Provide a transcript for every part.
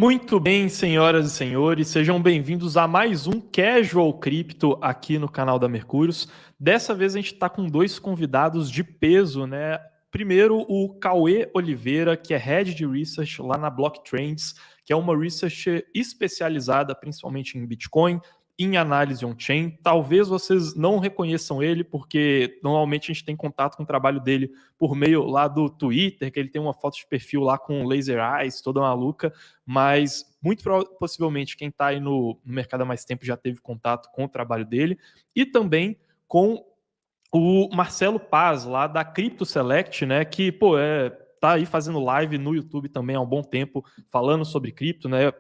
Muito bem, senhoras e senhores, sejam bem-vindos a mais um Casual Crypto aqui no canal da Mercúrios. Dessa vez a gente está com dois convidados de peso, né? Primeiro, o Cauê Oliveira, que é Head de Research lá na Block Trends, que é uma research especializada principalmente em Bitcoin, em análise on-chain. Talvez vocês não reconheçam ele, porque normalmente a gente tem contato com o trabalho dele por meio lá do Twitter, que ele tem uma foto de perfil lá com laser eyes, toda maluca, mas muito possivelmente quem está aí no mercado há mais tempo já teve contato com o trabalho dele, e também com o Marcelo Paz, lá da Crypto Select, né, que, tá aí fazendo live no YouTube também há um bom tempo, falando sobre cripto, né.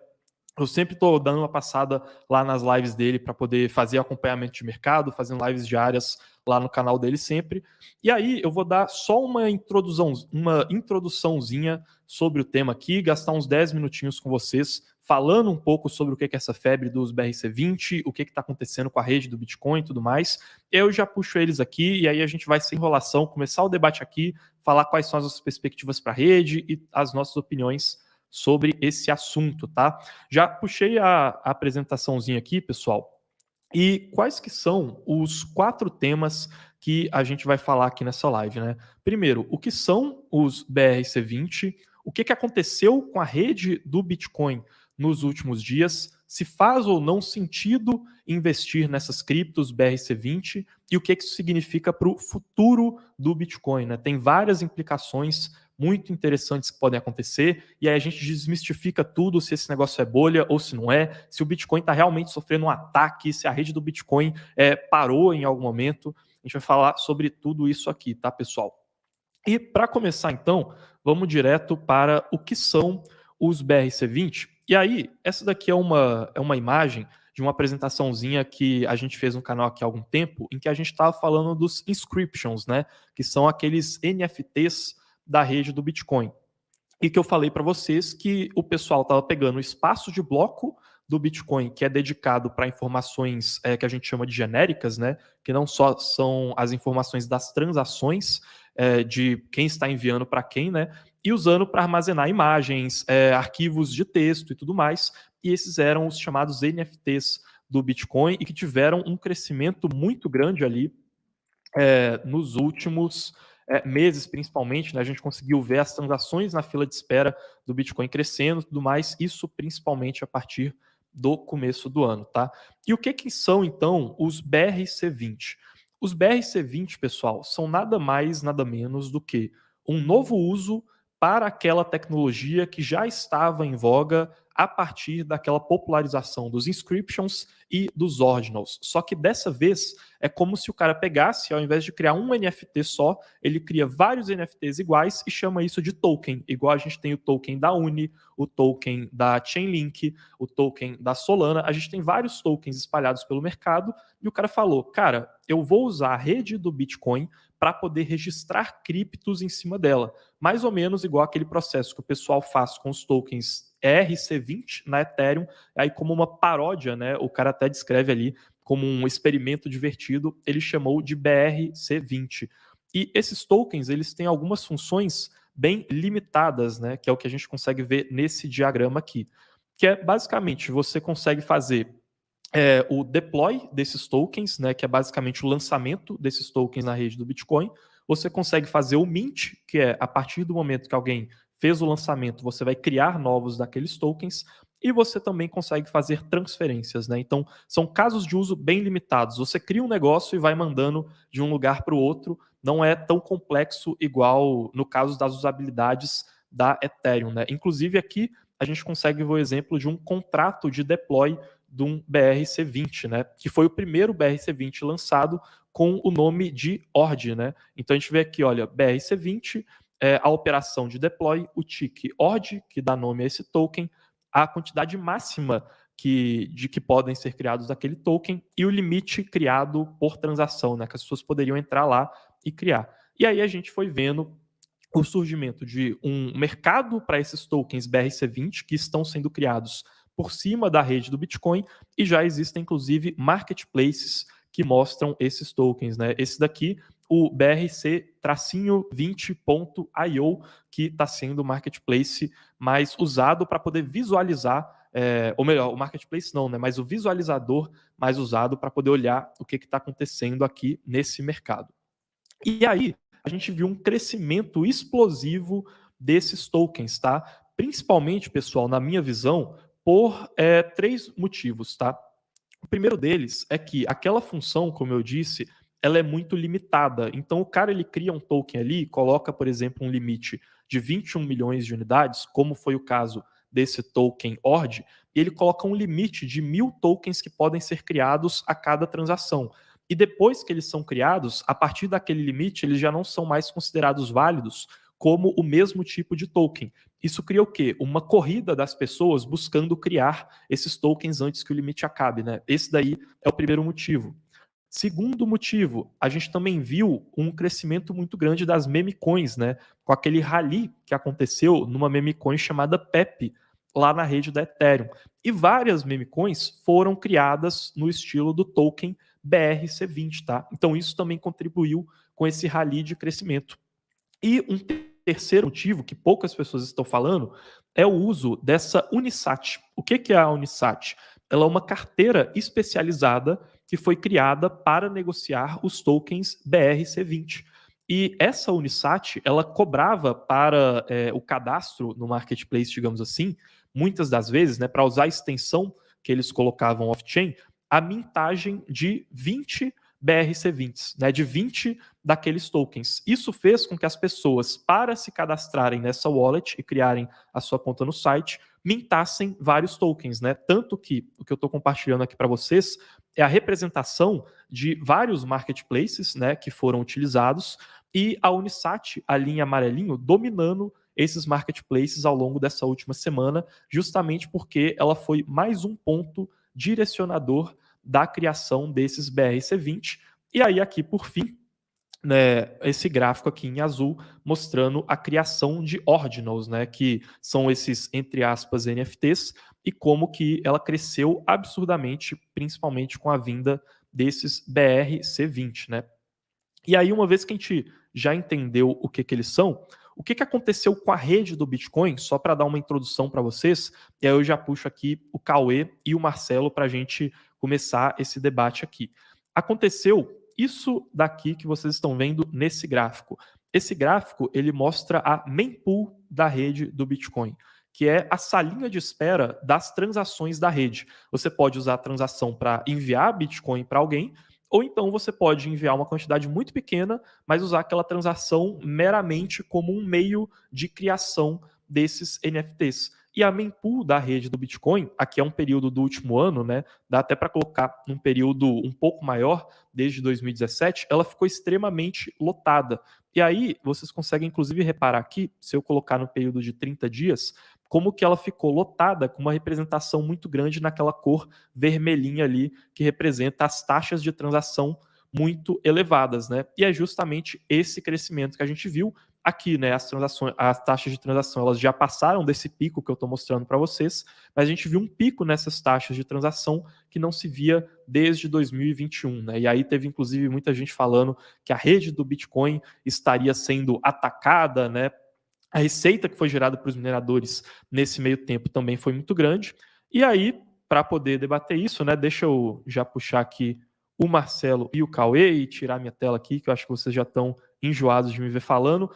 Eu sempre estou dando uma passada lá nas lives dele para poder fazer acompanhamento de mercado, fazendo lives diárias lá no canal dele sempre. E aí eu vou dar só uma introduçãozinha sobre o tema aqui, gastar uns 10 minutinhos com vocês, falando um pouco sobre o que é essa febre dos BRC20, o que está acontecendo com a rede do Bitcoin e tudo mais. Eu já puxo eles aqui e aí a gente vai sem enrolação, começar o debate aqui, falar quais são as nossas perspectivas para a rede e as nossas opiniões sobre esse assunto, tá? Já puxei a apresentaçãozinha aqui, pessoal. E quais que são os 4 temas que a gente vai falar aqui nessa live, né? Primeiro, o que são os BRC20? O que aconteceu com a rede do Bitcoin nos últimos dias? Se faz ou não sentido investir nessas criptos BRC20 e o que isso significa para o futuro do Bitcoin, né? Tem várias implicações muito interessantes que podem acontecer, e aí a gente desmistifica tudo, se esse negócio é bolha ou se não é, se o Bitcoin está realmente sofrendo um ataque, se a rede do Bitcoin parou em algum momento. A gente vai falar sobre tudo isso aqui, tá, pessoal? E para começar, então, vamos direto para o que são os BRC20. E aí, essa daqui é uma imagem de uma apresentaçãozinha que a gente fez no canal aqui há algum tempo, em que a gente estava falando dos inscriptions, né? Que são aqueles NFTs da rede do Bitcoin. E que eu falei para vocês que o pessoal estava pegando o espaço de bloco do Bitcoin, que é dedicado para informações que a gente chama de genéricas, né? Que não só são as informações das transações de quem está enviando para quem, né? E usando para armazenar imagens, arquivos de texto e tudo mais. E esses eram os chamados NFTs do Bitcoin e que tiveram um crescimento muito grande ali nos últimos meses, principalmente, né, a gente conseguiu ver as transações na fila de espera do Bitcoin crescendo e tudo mais, isso principalmente a partir do começo do ano, tá? E o que são, então, os BRC20? Os BRC20, pessoal, são nada mais, nada menos do que um novo uso para aquela tecnologia que já estava em voga a partir daquela popularização dos inscriptions e dos ordinals. Só que dessa vez é como se o cara pegasse, ao invés de criar um NFT só, ele cria vários NFTs iguais e chama isso de token. Igual a gente tem o token da Uni, o token da Chainlink, o token da Solana. A gente tem vários tokens espalhados pelo mercado e o cara falou, cara, eu vou usar a rede do Bitcoin para poder registrar criptos em cima dela. Mais ou menos igual aquele processo que o pessoal faz com os tokens ERC20 na Ethereum, aí como uma paródia, né? O cara até descreve ali como um experimento divertido, ele chamou de BRC20. E esses tokens, eles têm algumas funções bem limitadas, né? Que é o que a gente consegue ver nesse diagrama aqui. Que é basicamente, você consegue fazer o deploy desses tokens, né, que é basicamente o lançamento desses tokens na rede do Bitcoin. Você consegue fazer o mint, que é a partir do momento que alguém fez o lançamento, você vai criar novos daqueles tokens, e você também consegue fazer transferências, né? Então, são casos de uso bem limitados. Você cria um negócio e vai mandando de um lugar para o outro, não é tão complexo igual no caso das usabilidades da Ethereum, né? Inclusive aqui a gente consegue ver o exemplo de um contrato de deploy de um BRC20, né? Que foi o primeiro BRC20 lançado com o nome de ORD, né? Então a gente vê aqui, olha, BRC20, a operação de deploy, o tick ORD, que dá nome a esse token, a quantidade máxima de que podem ser criados daquele token e o limite criado por transação, né? Que as pessoas poderiam entrar lá e criar. E aí a gente foi vendo o surgimento de um mercado para esses tokens BRC20 que estão sendo criados por cima da rede do Bitcoin, e já existem, inclusive, marketplaces que mostram esses tokens, né? Esse daqui o BRC-20.io, que está sendo o marketplace mais usado para poder visualizar, ou melhor, o marketplace não, né, mas o visualizador mais usado para poder olhar o que está acontecendo aqui nesse mercado. E aí, a gente viu um crescimento explosivo desses tokens, tá? Principalmente, pessoal, na minha visão, por 3 motivos, tá? O primeiro deles é que aquela função, como eu disse, ela é muito limitada. Então, o cara ele cria um token ali, coloca, por exemplo, um limite de 21 milhões de unidades, como foi o caso desse token ORD, e ele coloca um limite de 1.000 tokens que podem ser criados a cada transação. E depois que eles são criados, a partir daquele limite, eles já não são mais considerados válidos como o mesmo tipo de token. Isso cria o quê? Uma corrida das pessoas buscando criar esses tokens antes que o limite acabe, né? Esse daí é o primeiro motivo. Segundo motivo, a gente também viu um crescimento muito grande das meme coins, né? Com aquele rally que aconteceu numa meme coin chamada Pepe, lá na rede da Ethereum. E várias meme coins foram criadas no estilo do token BRC20, tá? Então isso também contribuiu com esse rally de crescimento. E um terceiro motivo que poucas pessoas estão falando é o uso dessa Unisat. O que é a Unisat? Ela é uma carteira especializada que foi criada para negociar os tokens BRC20. E essa Unisat, ela cobrava para o cadastro no marketplace, digamos assim, muitas das vezes, né, para usar a extensão que eles colocavam off-chain, a mintagem de 20 BRC20s, né, de 20 daqueles tokens. Isso fez com que as pessoas, para se cadastrarem nessa wallet e criarem a sua conta no site, mintassem vários tokens, né? Tanto que o que eu estou compartilhando aqui para vocês é a representação de vários marketplaces, né, que foram utilizados, e a Unisat, ali em amarelinho, dominando esses marketplaces ao longo dessa última semana, justamente porque ela foi mais um ponto direcionador da criação desses BRC20. E aí, aqui, por fim, né, esse gráfico aqui em azul mostrando a criação de ordinals, né, que são esses, entre aspas, NFTs, e como que ela cresceu absurdamente, principalmente com a vinda desses BRC20, né? E aí, uma vez que a gente já entendeu o que eles são, o que aconteceu com a rede do Bitcoin, só para dar uma introdução para vocês, e aí eu já puxo aqui o Cauê e o Marcelo para a gente começar esse debate aqui. Aconteceu isso daqui que vocês estão vendo nesse gráfico. Esse gráfico, ele mostra a mempool da rede do Bitcoin, que é a salinha de espera das transações da rede. Você pode usar a transação para enviar Bitcoin para alguém, ou então você pode enviar uma quantidade muito pequena, mas usar aquela transação meramente como um meio de criação desses NFTs. E a mempool da rede do Bitcoin, aqui é um período do último ano, né? Dá até para colocar num período um pouco maior, desde 2017, ela ficou extremamente lotada. E aí, vocês conseguem inclusive reparar aqui, se eu colocar no período de 30 dias, como que ela ficou lotada com uma representação muito grande naquela cor vermelhinha ali, que representa as taxas de transação muito elevadas, né? E é justamente esse crescimento que a gente viu aqui, né? As taxas de transação, elas já passaram desse pico que eu estou mostrando para vocês, mas a gente viu um pico nessas taxas de transação que não se via desde 2021, né? E aí teve inclusive muita gente falando que a rede do Bitcoin estaria sendo atacada, né? A receita que foi gerada para os mineradores nesse meio tempo também foi muito grande. E aí, para poder debater isso, né, deixa eu já puxar aqui o Marcelo e o Cauê e tirar minha tela aqui, que eu acho que vocês já estão enjoados de me ver falando.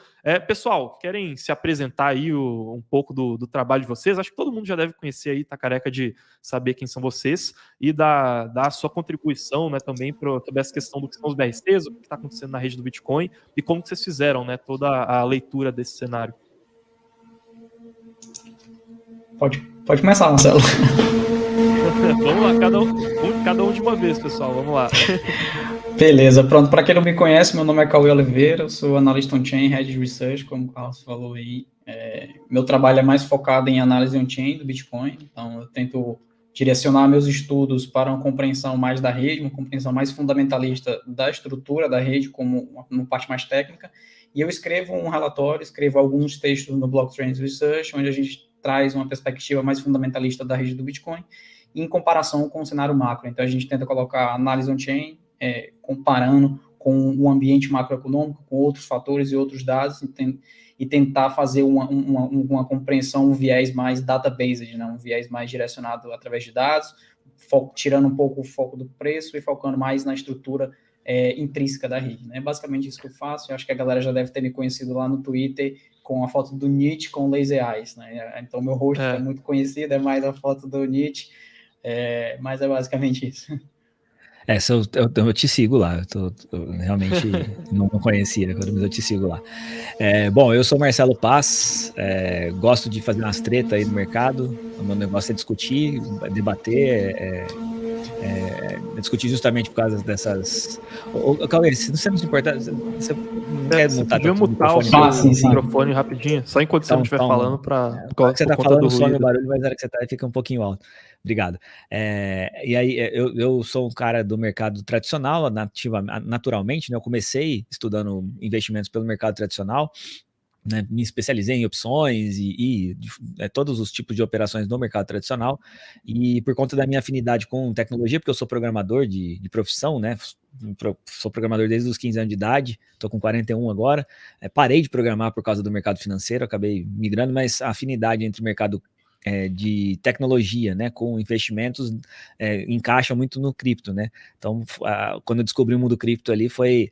Pessoal, querem se apresentar aí um pouco do trabalho de vocês? Acho que todo mundo já deve conhecer aí, tá careca de saber quem são vocês e dar a sua contribuição, né, também sobre essa questão do que são os BRCs, o que está acontecendo na rede do Bitcoin e como que vocês fizeram, né, toda a leitura desse cenário. Pode começar, Marcelo. Vamos lá, cada um de uma vez, pessoal. Vamos lá. Beleza, pronto. Para quem não me conhece, meu nome é Cauê Oliveira, eu sou analista on-chain, Head Research, como o Carlos falou aí. Meu trabalho é mais focado em análise on-chain do Bitcoin, então eu tento direcionar meus estudos para uma compreensão mais da rede, uma compreensão mais fundamentalista da estrutura da rede, como uma parte mais técnica. E eu escrevo um relatório, escrevo alguns textos no Block Trends Research, onde a gente traz uma perspectiva mais fundamentalista da rede do Bitcoin, em comparação com o cenário macro. Então, a gente tenta colocar análise on-chain, comparando com o ambiente macroeconômico, com outros fatores e outros dados, e tentar fazer uma compreensão, um viés mais data-based, né? Um viés mais direcionado através de dados, tirando um pouco o foco do preço e focando mais na estrutura intrínseca da rede. É, né? Basicamente isso que eu faço. Eu acho que a galera já deve ter me conhecido lá no Twitter com a foto do Nietzsche com laser eyes, né? Então, meu rosto é muito conhecido, é mais a foto do Nietzsche, mas é basicamente isso. Eu te sigo lá, eu realmente não conhecia, mas eu te sigo lá. Bom, eu sou Marcelo Paz, gosto de fazer umas tretas aí no mercado, o meu negócio é discutir, debater, discutir justamente por causa dessas... Cauê, se você não se importar, você não quer montar o microfone rapidinho, só enquanto você não estiver falando para você tá falando some o barulho, mas na hora que você tá fica um pouquinho alto. Obrigado. E aí, eu sou um cara do mercado tradicional, naturalmente, né? Eu comecei estudando investimentos pelo mercado tradicional, né, me especializei em opções e todos os tipos de operações no mercado tradicional, e por conta da minha afinidade com tecnologia, porque eu sou programador de profissão, né, sou programador desde os 15 anos de idade, estou com 41 agora, parei de programar por causa do mercado financeiro, acabei migrando, mas a afinidade entre o mercado de tecnologia, né, com investimentos, encaixa muito no cripto, né? Então, quando eu descobri o mundo cripto ali, foi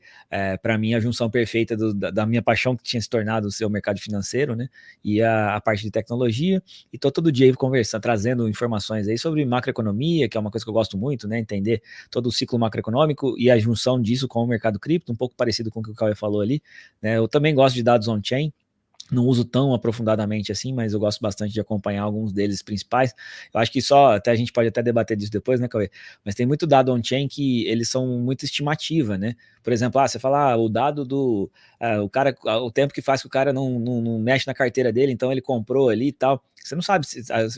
para mim a junção perfeita da minha paixão que tinha se tornado o seu mercado financeiro, né? E a parte de tecnologia. E tô todo dia aí conversando, trazendo informações aí sobre macroeconomia, que é uma coisa que eu gosto muito, né? Entender todo o ciclo macroeconômico e a junção disso com o mercado cripto, um pouco parecido com o que o Cauê falou ali, né? Eu também gosto de dados on-chain. Não uso tão aprofundadamente assim, mas eu gosto bastante de acompanhar alguns deles principais. Eu acho que até a gente pode até debater disso depois, né, Cauê? Mas tem muito dado on-chain que eles são muito estimativa, né? Por exemplo, você fala, o dado do... o cara, o tempo que faz que o cara não mexe na carteira dele, então ele comprou ali e tal. Você não sabe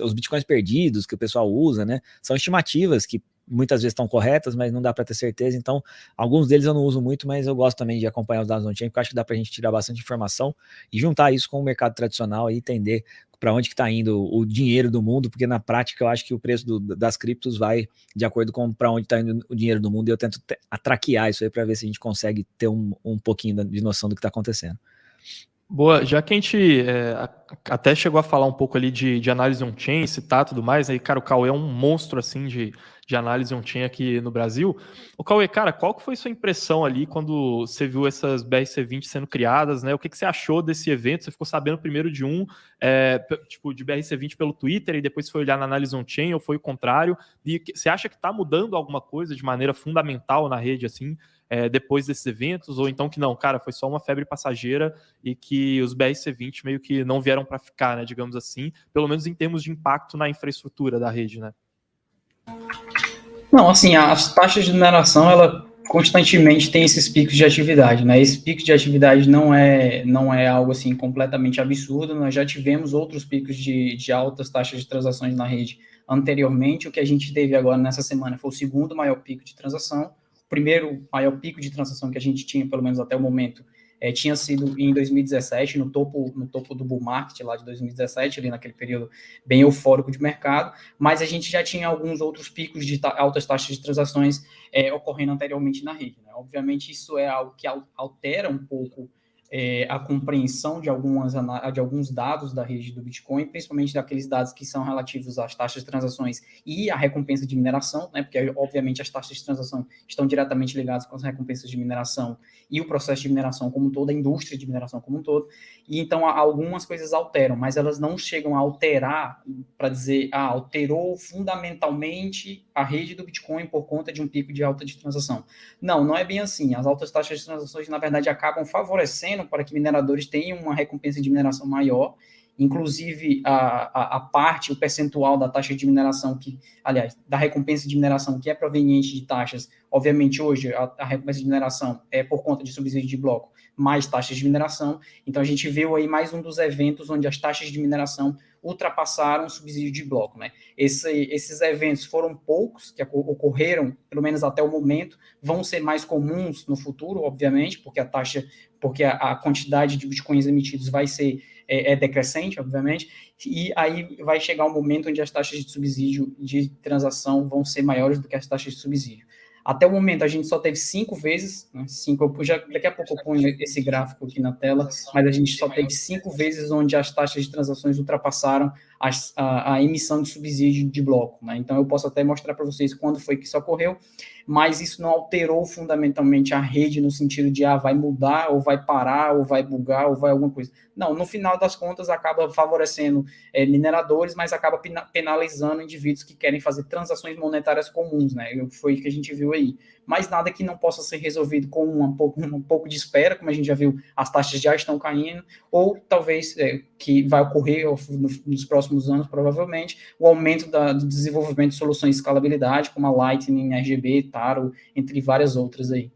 os bitcoins perdidos que o pessoal usa, né? São estimativas que muitas vezes estão corretas, mas não dá para ter certeza. Então, alguns deles eu não uso muito, mas eu gosto também de acompanhar os dados on-chain, porque eu acho que dá para a gente tirar bastante informação e juntar isso com o mercado tradicional e entender para onde que está indo o dinheiro do mundo, porque na prática eu acho que o preço das criptos vai de acordo com para onde está indo o dinheiro do mundo, e eu tento traquear isso aí para ver se a gente consegue ter um pouquinho de noção do que está acontecendo. Boa, já que a gente até chegou a falar um pouco ali de análise on-chain, citar tudo mais, aí, cara, o Cauê é um monstro, assim, de análise on-chain aqui no Brasil. O Cauê, cara, qual que foi sua impressão ali quando você viu essas BRC20 sendo criadas, né? O que você achou desse evento? Você ficou sabendo primeiro de de BRC20 pelo Twitter e depois foi olhar na análise on-chain, ou foi o contrário? E você acha que tá mudando alguma coisa de maneira fundamental na rede, assim, depois desses eventos, ou então que não, cara, foi só uma febre passageira e que os BRC20 meio que não vieram para ficar, né, digamos assim, pelo menos em termos de impacto na infraestrutura da rede, né? Não, assim, as taxas de mineração, ela constantemente tem esses picos de atividade, né? Esse pico de atividade não é algo, assim, completamente absurdo. Nós já tivemos outros picos de altas taxas de transações na rede anteriormente. O que a gente teve agora nessa semana foi o segundo maior pico de transação. O primeiro maior pico de transação que a gente tinha, pelo menos até o momento, tinha sido em 2017, no topo do bull market lá de 2017, ali naquele período bem eufórico de mercado, mas a gente já tinha alguns outros picos de altas taxas de transações ocorrendo anteriormente na rede, né? Obviamente isso é algo que altera um pouco a compreensão de alguns dados da rede do Bitcoin, principalmente daqueles dados que são relativos às taxas de transações e à recompensa de mineração, né? Porque, obviamente, as taxas de transação estão diretamente ligadas com as recompensas de mineração e o processo de mineração como um todo, a indústria de mineração como um todo. E, então, algumas coisas alteram, mas elas não chegam a alterar para dizer, alterou fundamentalmente a rede do Bitcoin por conta de um pico de alta de transação. Não é bem assim. As altas taxas de transações, na verdade, acabam favorecendo para que mineradores tenham uma recompensa de mineração maior, inclusive o percentual da taxa de mineração, da recompensa de mineração que é proveniente de taxas, obviamente hoje a recompensa de mineração é por conta de subsídio de bloco, mais taxas de mineração, então a gente viu aí mais um dos eventos onde as taxas de mineração ultrapassaram o subsídio de bloco, né? Esses eventos foram poucos que ocorreram, pelo menos até o momento, vão ser mais comuns no futuro, obviamente, porque a quantidade de bitcoins emitidos vai ser decrescente, obviamente, e aí vai chegar um momento onde as taxas de subsídio de transação vão ser maiores do que as taxas de subsídio. Até o momento, a gente só teve 5 vezes, né, 5, daqui a pouco eu ponho esse gráfico aqui na tela, mas a gente só teve 5 vezes onde as taxas de transações ultrapassaram a emissão de subsídio de bloco, né? Então, eu posso até mostrar para vocês quando foi que isso ocorreu, mas isso não alterou fundamentalmente a rede no sentido de, vai mudar, ou vai parar, ou vai bugar, ou vai alguma coisa. Não, no final das contas, acaba favorecendo mineradores, mas acaba penalizando indivíduos que querem fazer transações monetárias comuns, né? Foi o que a gente viu aí. Mas nada que não possa ser resolvido com um pouco de espera, como a gente já viu, as taxas já estão caindo, ou talvez, que vai ocorrer nos próximos anos, provavelmente, o aumento do desenvolvimento de soluções de escalabilidade, como a Lightning, RGB, Taro, entre várias outras aí.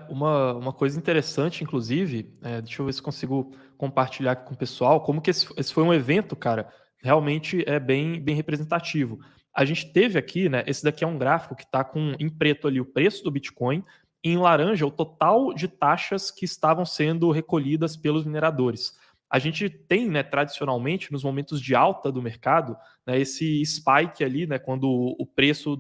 Uma coisa interessante, inclusive, deixa eu ver se consigo compartilhar aqui com o pessoal, como que esse foi um evento, cara, realmente é bem representativo. A gente teve aqui, né, esse daqui é um gráfico que está em preto ali o preço do Bitcoin, e em laranja o total de taxas que estavam sendo recolhidas pelos mineradores. A gente tem, né, tradicionalmente, nos momentos de alta do mercado, né, esse spike ali, né, quando o preço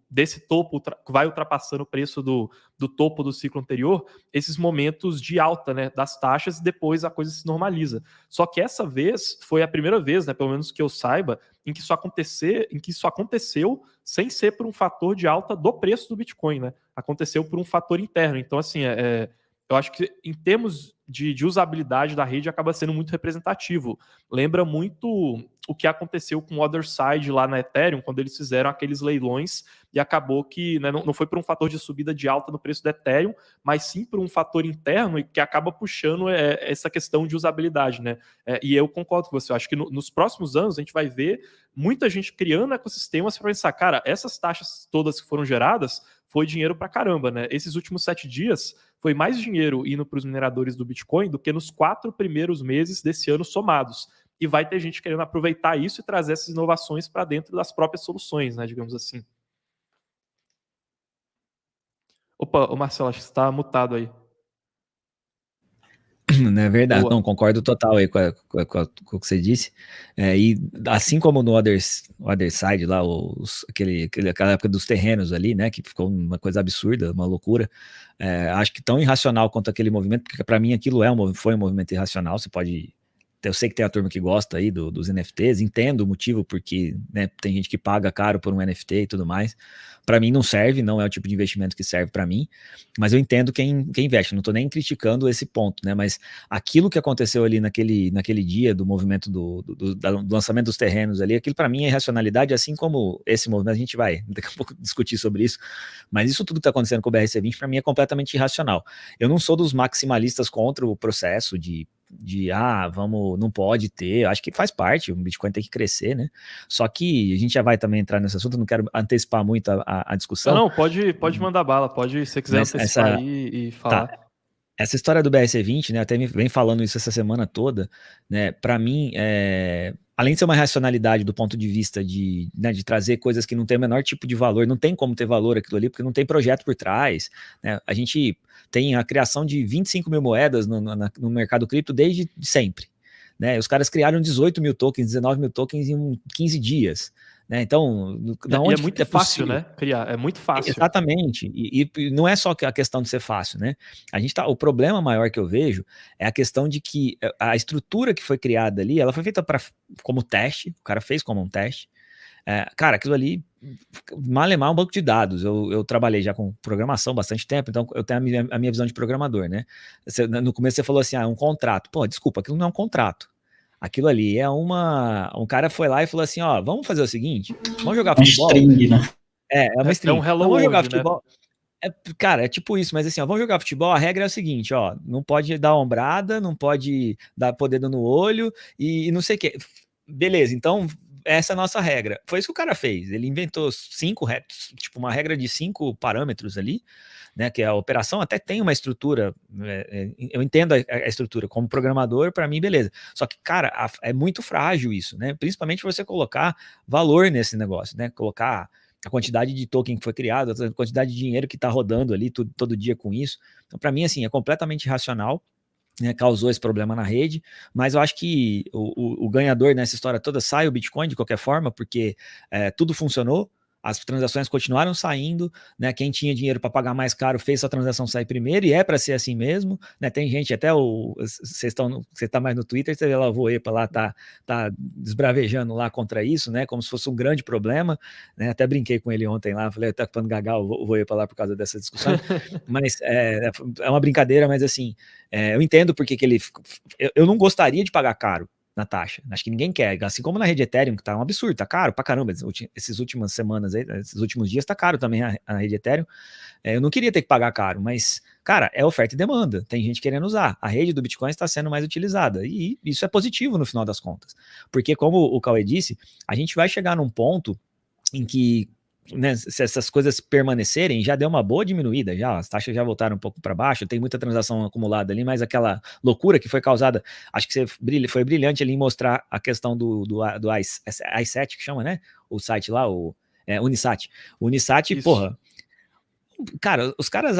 desse topo vai ultrapassando o preço do topo do ciclo anterior, esses momentos de alta, né, das taxas, e depois a coisa se normaliza. Só que essa vez foi a primeira vez, né, pelo menos que eu saiba, em que isso aconteceu sem ser por um fator de alta do preço do Bitcoin, né? Aconteceu por um fator interno. Então, assim, eu acho que em termos de usabilidade da rede acaba sendo muito representativo. Lembra muito o que aconteceu com o Otherside lá na Ethereum, quando eles fizeram aqueles leilões e acabou que, né, não foi por um fator de subida de alta no preço do Ethereum, mas sim por um fator interno e que acaba puxando essa questão de usabilidade, né? E eu concordo com você, eu acho que nos próximos anos a gente vai ver muita gente criando ecossistemas para pensar, cara, essas taxas todas que foram geradas foi dinheiro pra caramba, né? Esses últimos 7 dias foi mais dinheiro indo para os mineradores do Bitcoin do que nos 4 primeiros meses desse ano somados. E vai ter gente querendo aproveitar isso e trazer essas inovações para dentro das próprias soluções, né, digamos assim. Opa, o Marcelo, acho que você está mutado aí. Não é verdade, Boa. não, concordo total aí com o que você disse. E assim como no Other Side, lá, aquela época dos terrenos ali, né, que ficou uma coisa absurda, uma loucura. Acho que tão irracional quanto aquele movimento, porque para mim aquilo foi um movimento irracional. Você pode. Eu sei que tem a turma que gosta aí dos NFTs, entendo o motivo, porque, né, tem gente que paga caro por um NFT e tudo mais. Para mim não serve, não é o tipo de investimento que serve para mim, mas eu entendo quem investe, não estou nem criticando esse ponto, né? Mas aquilo que aconteceu ali naquele dia do movimento do lançamento dos terrenos ali, aquilo para mim é irracionalidade, assim como esse movimento, a gente vai daqui a pouco discutir sobre isso, mas isso tudo que está acontecendo com o BRC20 para mim é completamente irracional. Eu não sou dos maximalistas contra o processo de não pode ter, acho que faz parte, o Bitcoin tem que crescer, né? Só que a gente já vai também entrar nesse assunto, não quero antecipar muito a discussão. Não, pode mandar bala, se você quiser antecipar aí e falar. Tá. Essa história do BRC20, né, até vem falando isso essa semana toda, né, para mim, além de ser uma racionalidade do ponto de vista de trazer coisas que não tem o menor tipo de valor, não tem como ter valor aquilo ali, porque não tem projeto por trás, né, a gente tem a criação de 25 mil moedas no mercado cripto desde sempre, né, os caras criaram 18 mil tokens, 19 mil tokens em 15 dias, né, então, da onde é muito fácil, né, criar, é muito fácil. Exatamente, e não é só a questão de ser fácil, né, o problema maior que eu vejo é a questão de que a estrutura que foi criada ali, ela foi feita como teste, o cara fez como um teste, cara, aquilo ali, malemar um banco de dados, eu trabalhei já com programação bastante tempo, então eu tenho a minha visão de programador, né, no começo você falou assim, um contrato, pô, desculpa, aquilo não é um contrato. Aquilo ali um cara foi lá e falou assim, ó, vamos fazer o seguinte, vamos jogar futebol. String, né? É uma string. É um hello vamos jogar world, futebol. Né? Cara, é tipo isso, mas assim, ó, vamos jogar futebol, a regra é o seguinte, ó, não pode dar ombrada, não pode pôr dedo no olho e não sei o quê. Beleza, então essa é a nossa regra. Foi isso que o cara fez, ele inventou 5 tipo uma regra de 5 parâmetros ali, né, que a operação até tem uma estrutura, eu entendo a estrutura, como programador, para mim, beleza. Só que, cara, é muito frágil isso, né, principalmente você colocar valor nesse negócio, né, colocar a quantidade de token que foi criado, a quantidade de dinheiro que está rodando ali todo dia com isso. Então, para mim, assim, é completamente irracional, né, causou esse problema na rede, mas eu acho que o ganhador nessa história toda sai o Bitcoin de qualquer forma, porque tudo funcionou, as transações continuaram saindo, né? Quem tinha dinheiro para pagar mais caro fez a transação sair primeiro, e é para ser assim mesmo, né? Tem gente, até você está mais no Twitter, você vê lá o Voepa lá, tá desbravejando lá contra isso, né? Como se fosse um grande problema, né? Até brinquei com ele ontem lá, falei, tá ficando gagal o Voepa lá por causa dessa discussão, mas é uma brincadeira, mas assim, eu entendo porque que ele... Eu não gostaria de pagar caro na taxa. Acho que ninguém quer. Assim como na rede Ethereum, que tá um absurdo, tá caro pra caramba. Essas últimas semanas aí, esses últimos dias tá caro também a rede Ethereum. Eu não queria ter que pagar caro, mas, cara, é oferta e demanda. Tem gente querendo usar. A rede do Bitcoin está sendo mais utilizada. E isso é positivo no final das contas. Porque, como o Cauê disse, a gente vai chegar num ponto em que, né, se essas coisas permanecerem, já deu uma boa diminuída, já as taxas já voltaram um pouco para baixo, tem muita transação acumulada ali, mas aquela loucura que foi causada, acho que foi brilhante ali em mostrar a questão do i7, que chama, né, o site lá, o Unisat. O Unisat, Isso. porra, cara, os caras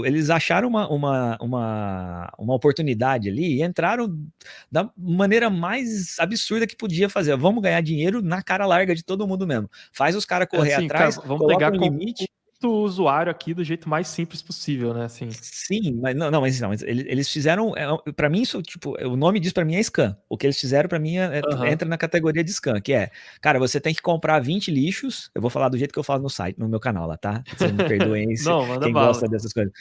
eles acharam uma oportunidade ali e entraram da maneira mais absurda que podia fazer. Vamos ganhar dinheiro na cara larga de todo mundo mesmo. Faz os caras correr assim, atrás, cara, vamos coloca pegar um limite. o usuário aqui do jeito mais simples possível, né? Assim. Sim, mas eles fizeram, para mim isso, tipo, o nome disso para mim é scam. O que eles fizeram para mim entra na categoria de scam, que é, cara, você tem que comprar 20 lixos, eu vou falar do jeito que eu falo no site, no meu canal lá, tá? Vocês me perdoem Não, manda quem bala. gosta dessas coisas.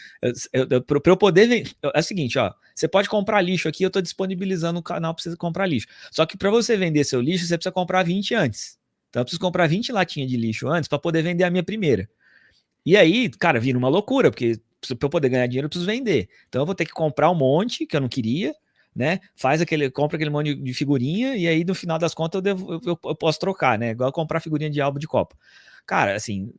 Para eu poder é o seguinte, ó, você pode comprar lixo aqui, eu tô disponibilizando o canal para você comprar lixo. Só que para você vender seu lixo, você precisa comprar 20 antes. Então eu preciso comprar 20 latinhas de lixo antes para poder vender a minha primeira. E aí, cara, vira uma loucura, porque para eu poder ganhar dinheiro eu preciso vender. Então eu vou ter que comprar um monte que eu não queria, né? Compra aquele monte de figurinha e aí no final das contas eu posso trocar, né? Igual comprar figurinha de álbum de Copa. Cara, assim,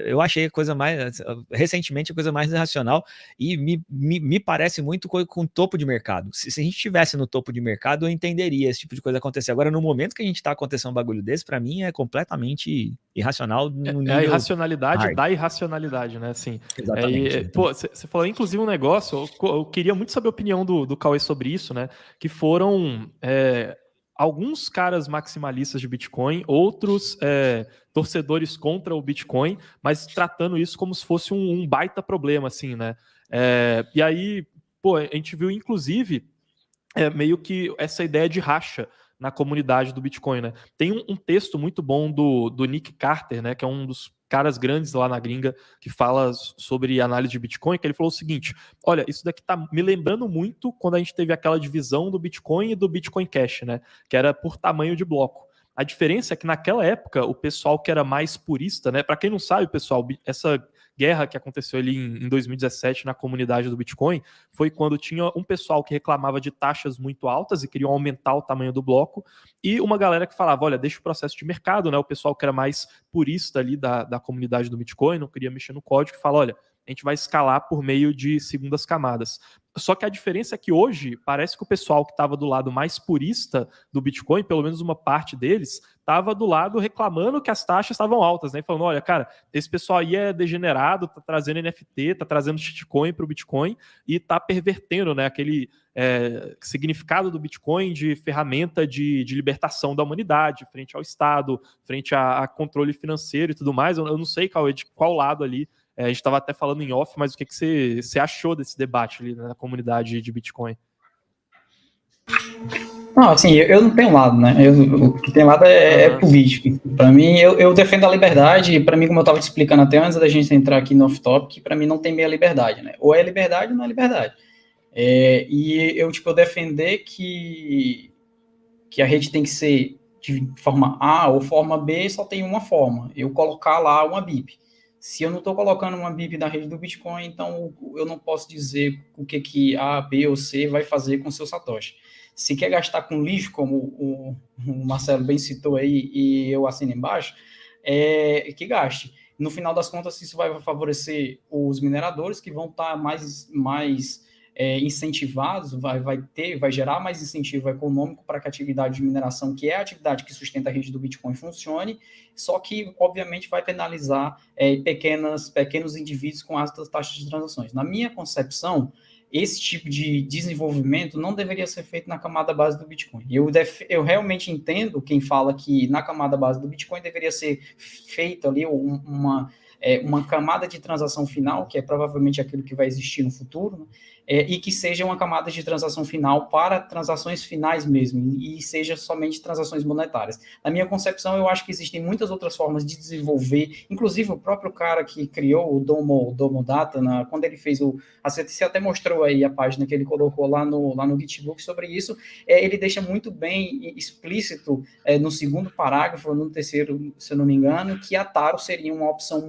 eu achei a coisa mais, recentemente, a coisa mais irracional e me parece muito com o topo de mercado. Se a gente estivesse no topo de mercado, eu entenderia esse tipo de coisa acontecer. Agora, no momento que a gente está acontecendo um bagulho desse, para mim é completamente irracional no nível a irracionalidade hard. da irracionalidade, né? Assim, Exatamente. pô, você falou inclusive um negócio, eu queria muito saber a opinião do Cauê sobre isso, né? Que foram alguns caras maximalistas de Bitcoin, outros torcedores contra o Bitcoin, mas tratando isso como se fosse um baita problema, assim, né? E aí, pô, a gente viu inclusive meio que essa ideia de racha na comunidade do Bitcoin, né? Tem um texto muito bom do Nick Carter, né? Que é um dos caras grandes lá na gringa que fala sobre análise de Bitcoin, que ele falou o seguinte: olha, isso daqui tá me lembrando muito quando a gente teve aquela divisão do Bitcoin e do Bitcoin Cash, né? Que era por tamanho de bloco. A diferença é que naquela época o pessoal que era mais purista, né? Para quem não sabe, pessoal, essa guerra que aconteceu ali em 2017 na comunidade do Bitcoin foi quando tinha um pessoal que reclamava de taxas muito altas e queriam aumentar o tamanho do bloco, e uma galera que falava, olha, deixa o processo de mercado, né? O pessoal que era mais purista ali da comunidade do Bitcoin, não queria mexer no código, fala, olha, a gente vai escalar por meio de segundas camadas. Só que a diferença é que hoje parece que o pessoal que estava do lado mais purista do Bitcoin, pelo menos uma parte deles, estava do lado reclamando que as taxas estavam altas, né? Falando, olha, cara, esse pessoal aí é degenerado, tá trazendo NFT, tá trazendo shitcoin para o Bitcoin e tá pervertendo, né, aquele significado do Bitcoin de ferramenta de libertação da humanidade frente ao Estado, frente a controle financeiro e tudo mais. Eu não sei, Cauê, de qual lado ali. A gente estava até falando em off, mas o que você achou desse debate ali na comunidade de Bitcoin? Não, assim, eu não tenho lado, né? O que tem lado é político. Para mim, eu defendo a liberdade, e para mim, como eu estava te explicando até antes da gente entrar aqui no off-topic, para mim não tem meia liberdade, né? Ou é liberdade ou não é liberdade. E eu defender que a rede tem que ser de forma A ou forma B, só tem uma forma. Eu colocar lá uma BIP. Se eu não estou colocando uma BIP na rede do Bitcoin, então eu não posso dizer o que A, B ou C vai fazer com o seu Satoshi. Se quer gastar com lixo, como o Marcelo bem citou aí, e eu assino embaixo, que gaste. No final das contas, isso vai favorecer os mineradores, que vão estar mais incentivados, vai gerar mais incentivo econômico para que a atividade de mineração, que é a atividade que sustenta a rede do Bitcoin, funcione, só que, obviamente, vai penalizar pequenos indivíduos com altas taxas de transações. Na minha concepção, esse tipo de desenvolvimento não deveria ser feito na camada base do Bitcoin. Eu realmente entendo quem fala que na camada base do Bitcoin deveria ser feita ali uma camada de transação final, que é provavelmente aquilo que vai existir no futuro, né? E que seja uma camada de transação final para transações finais mesmo, e seja somente transações monetárias. Na minha concepção, eu acho que existem muitas outras formas de desenvolver, inclusive o próprio cara que criou o Domo Data, quando ele fez você até mostrou aí a página que ele colocou lá no GitBook sobre isso, ele deixa muito bem explícito no segundo parágrafo, no terceiro, se eu não me engano, que a Taro seria uma opção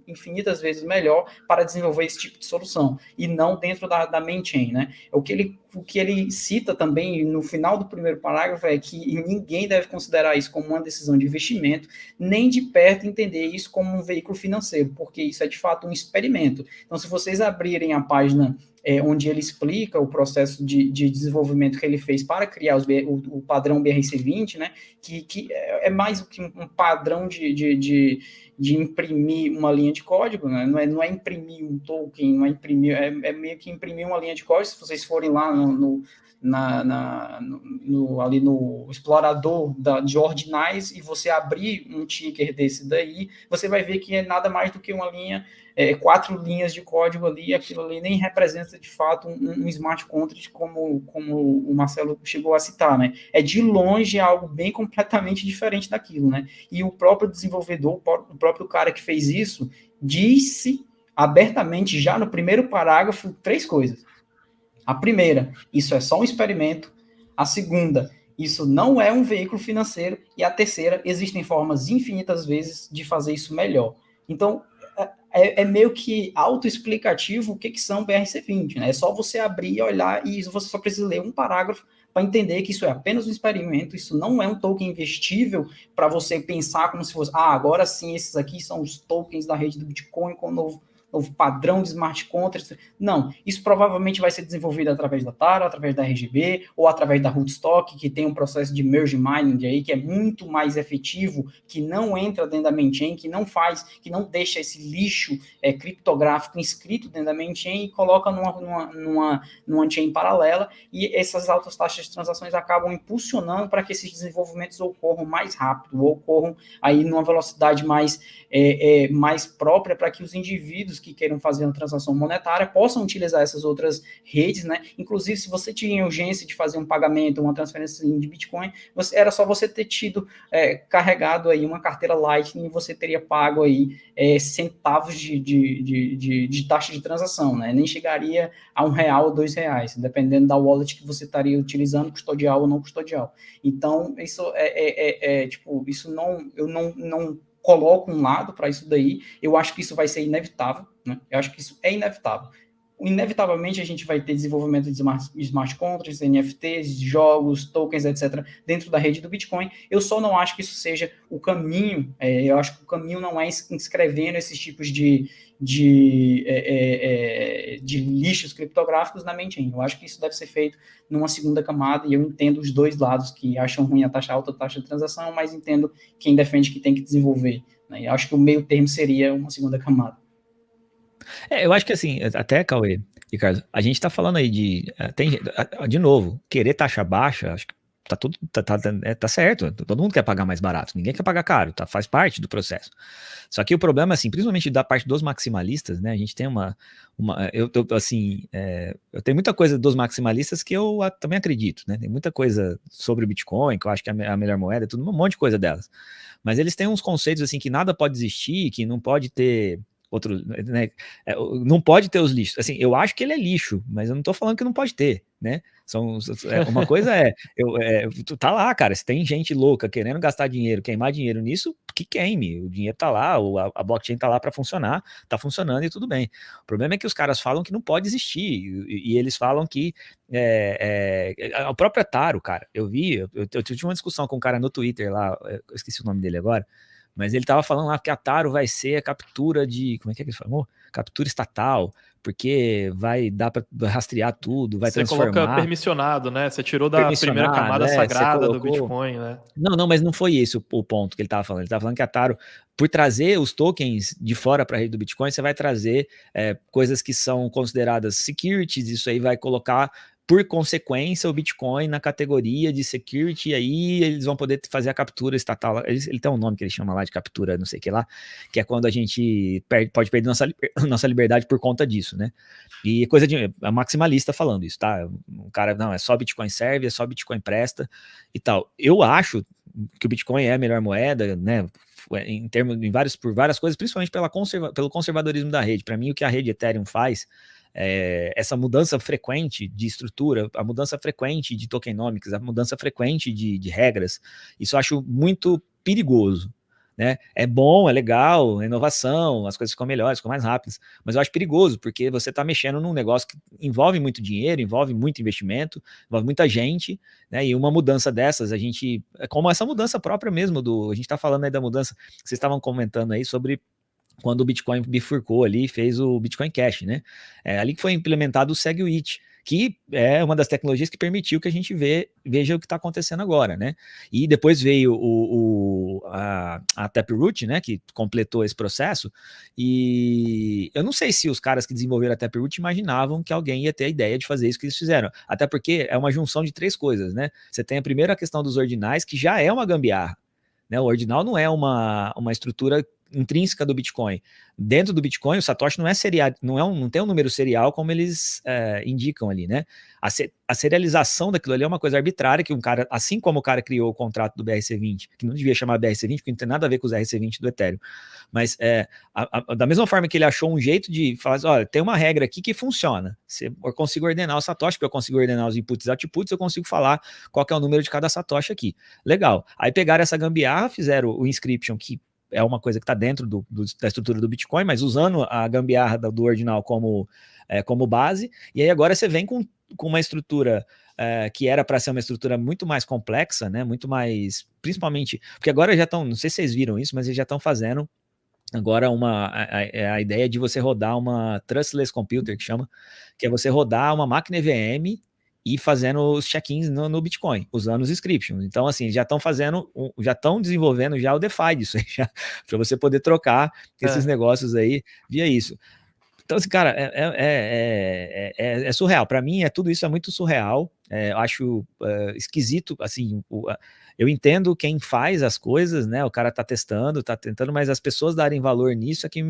infinitas vezes melhor para desenvolver esse tipo de solução, e não dentro da main chain, né? O que ele cita também no final do primeiro parágrafo é que ninguém deve considerar isso como uma decisão de investimento, nem de perto entender isso como um veículo financeiro, porque isso é de fato um experimento. Então, se vocês abrirem a página onde ele explica o processo de desenvolvimento que ele fez para criar o padrão BRC20, né, que é mais do que um padrão de imprimir uma linha de código, né? Não é imprimir um token, não é imprimir, é meio que imprimir uma linha de código. Se vocês forem lá ali no explorador de ordinais e você abrir um ticker desse daí, você vai ver que é nada mais do que uma linha, 4 linhas de código ali, aquilo ali nem representa de fato um smart contract como o Marcelo chegou a citar, né? É de longe algo bem completamente diferente daquilo, né? E o próprio desenvolvedor, o próprio cara que fez isso, disse abertamente já no primeiro parágrafo 3 coisas. A primeira, isso é só um experimento. A segunda, isso não é um veículo financeiro. E a terceira, existem formas infinitas vezes de fazer isso melhor. Então, é meio que autoexplicativo o que são BRC20, né? É só você abrir e olhar, e você só precisa ler um parágrafo para entender que isso é apenas um experimento, isso não é um token investível para você pensar como se fosse, agora sim, esses aqui são os tokens da rede do Bitcoin com o novo padrão de smart contracts. Não, isso provavelmente vai ser desenvolvido através da Taro, através da RGB, ou através da Rootstock, que tem um processo de merge mining aí, que é muito mais efetivo, que não entra dentro da main chain, que não deixa esse lixo criptográfico inscrito dentro da main chain e coloca numa chain paralela, e essas altas taxas de transações acabam impulsionando para que esses desenvolvimentos ocorram mais rápido, ou ocorram aí numa velocidade mais própria para que os indivíduos que queiram fazer uma transação monetária possam utilizar essas outras redes, né? Inclusive, se você tinha urgência de fazer um pagamento, uma transferência de Bitcoin, era só você ter tido carregado aí uma carteira Lightning e você teria pago aí centavos de taxa de transação, né? Nem chegaria a R$1 ou R$2, dependendo da wallet que você estaria utilizando, custodial ou não custodial. Então, isso tipo, isso eu não coloco um lado para isso daí. Eu acho que isso vai ser inevitável, né? Eu acho que isso é inevitável. Inevitavelmente a gente vai ter desenvolvimento de smart contracts, NFTs, jogos, tokens, etc., dentro da rede do Bitcoin. Eu só não acho que isso seja o caminho. Eu acho que o caminho não é inscrevendo esses tipos de lixos criptográficos na main chain. Eu acho que isso deve ser feito numa segunda camada, e eu entendo os dois lados que acham ruim a taxa alta, a taxa de transação, mas entendo quem defende que tem que desenvolver, né? Eu acho que o meio termo seria uma segunda camada. Eu acho que assim, até, Cauê, Ricardo, a gente tá falando aí de novo, querer taxa baixa, acho que tá certo, todo mundo quer pagar mais barato, ninguém quer pagar caro, faz parte do processo. Só que o problema, assim, principalmente da parte dos maximalistas, né, a gente tem eu tenho muita coisa dos maximalistas que eu também acredito, né, tem muita coisa sobre o Bitcoin, que eu acho que é a melhor moeda, tudo, um monte de coisa delas. Mas eles têm uns conceitos, assim, que nada pode existir, que não pode ter outro, né? Não pode ter os lixos. Assim, eu acho que ele é lixo, mas eu não tô falando que não pode ter, né? Uma coisa tu tá lá, cara, se tem gente louca querendo gastar dinheiro, queimar dinheiro nisso, que queime, o dinheiro tá lá, a blockchain tá lá para funcionar, tá funcionando e tudo bem. O problema é que os caras falam que não pode existir, e eles falam que a própria Taro, cara, eu tive uma discussão com um cara no Twitter lá, eu esqueci o nome dele agora, mas ele tava falando lá que a Taro vai ser a captura como é que ele falou? Captura estatal porque vai dar para rastrear tudo, vai Você transformar. coloca permissionado, né? Você tirou da primeira camada sagrada do Bitcoin, né? Não, mas não foi esse o ponto que ele estava falando. Ele estava falando que a Taro, por trazer os tokens de fora para a rede do Bitcoin, você vai trazer coisas que são consideradas securities, isso aí vai colocar, por consequência, o Bitcoin na categoria de security, e aí eles vão poder fazer a captura estatal. Ele tem um nome que ele chama lá de captura, não sei o que lá, que é quando a gente pode perder nossa liberdade por conta disso, né? E coisa de maximalista falando isso, tá? Um cara, não, é só Bitcoin serve, é só Bitcoin presta e tal. Eu acho que o Bitcoin é a melhor moeda, né? Por várias coisas, principalmente pelo conservadorismo da rede. Para mim, o que a rede Ethereum faz, essa mudança frequente de estrutura, a mudança frequente de tokenomics, a mudança frequente de regras, isso eu acho muito perigoso. Né? É bom, é legal, é inovação, as coisas ficam melhores, ficam mais rápidas, mas eu acho perigoso, porque você está mexendo num negócio que envolve muito dinheiro, envolve muito investimento, envolve muita gente, né? E uma mudança dessas, como essa mudança própria mesmo, a gente está falando aí da mudança, vocês estavam comentando aí sobre quando o Bitcoin bifurcou ali e fez o Bitcoin Cash, né? Ali que foi implementado o SegWit, que é uma das tecnologias que permitiu que a gente veja o que está acontecendo agora, né? E depois veio a Taproot, né, que completou esse processo, e eu não sei se os caras que desenvolveram a Taproot imaginavam que alguém ia ter a ideia de fazer isso que eles fizeram, até porque é uma junção de 3 coisas, né? Você tem a primeira questão dos ordinais, que já é uma gambiarra, né? O ordinal não é uma estrutura intrínseca do Bitcoin. Dentro do Bitcoin, o Satoshi não é serial, não tem um número serial como eles indicam ali, né? A serialização daquilo ali é uma coisa arbitrária, que um cara, assim como o cara criou o contrato do BRC20, que não devia chamar BRC20, porque não tem nada a ver com os RC20 do Ethereum, mas da mesma forma que ele achou um jeito de falar assim, olha, tem uma regra aqui que funciona, eu consigo ordenar o Satoshi, porque eu consigo ordenar os inputs e outputs, eu consigo falar qual que é o número de cada Satoshi aqui. Legal. Aí pegaram essa gambiarra, fizeram o inscription, que é uma coisa que está dentro da estrutura do Bitcoin, mas usando a gambiarra do ordinal como base, e aí agora você vem com uma estrutura que era para ser uma estrutura muito mais complexa, né? Muito mais, principalmente, porque agora já estão, não sei se vocês viram isso, mas eles já estão fazendo agora a ideia de você rodar uma trustless computer, que chama, que é você rodar uma máquina EVM e fazendo os check-ins no Bitcoin, usando os inscriptions. Então, assim, já estão desenvolvendo já o DeFi disso aí, para você poder trocar esses negócios aí via isso. Então, assim, cara, é surreal. Para mim, tudo isso é muito surreal. Eu acho esquisito, assim, eu entendo quem faz as coisas, né? O cara tá testando, tá tentando, mas as pessoas darem valor nisso é que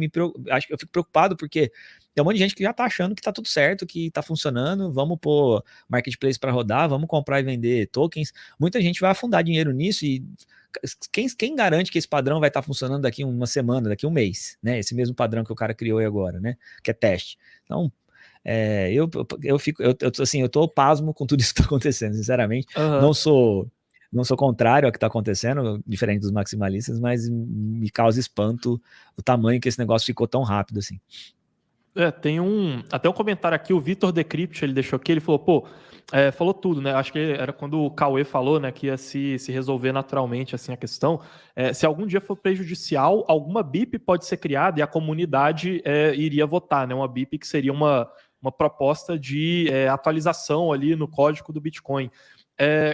acho que eu fico preocupado, porque tem um monte de gente que já tá achando que tá tudo certo, que tá funcionando, vamos pôr marketplace para rodar, vamos comprar e vender tokens. Muita gente vai afundar dinheiro nisso e quem garante que esse padrão vai estar funcionando daqui uma semana, daqui um mês, né? Esse mesmo padrão que o cara criou aí agora, né? Que é teste. Então, eu tô pasmo com tudo isso que está acontecendo, sinceramente. Não sou contrário ao que está acontecendo, diferente dos maximalistas, mas me causa espanto o tamanho que esse negócio ficou tão rápido assim. Tem até um comentário aqui, o Vitor Decrypt, ele deixou aqui, ele falou, falou tudo, né? Acho que era quando o Cauê falou, né, que ia se resolver naturalmente assim a questão. Se algum dia for prejudicial, alguma BIP pode ser criada e a comunidade iria votar, né? Uma BIP que seria uma proposta de atualização ali no código do Bitcoin.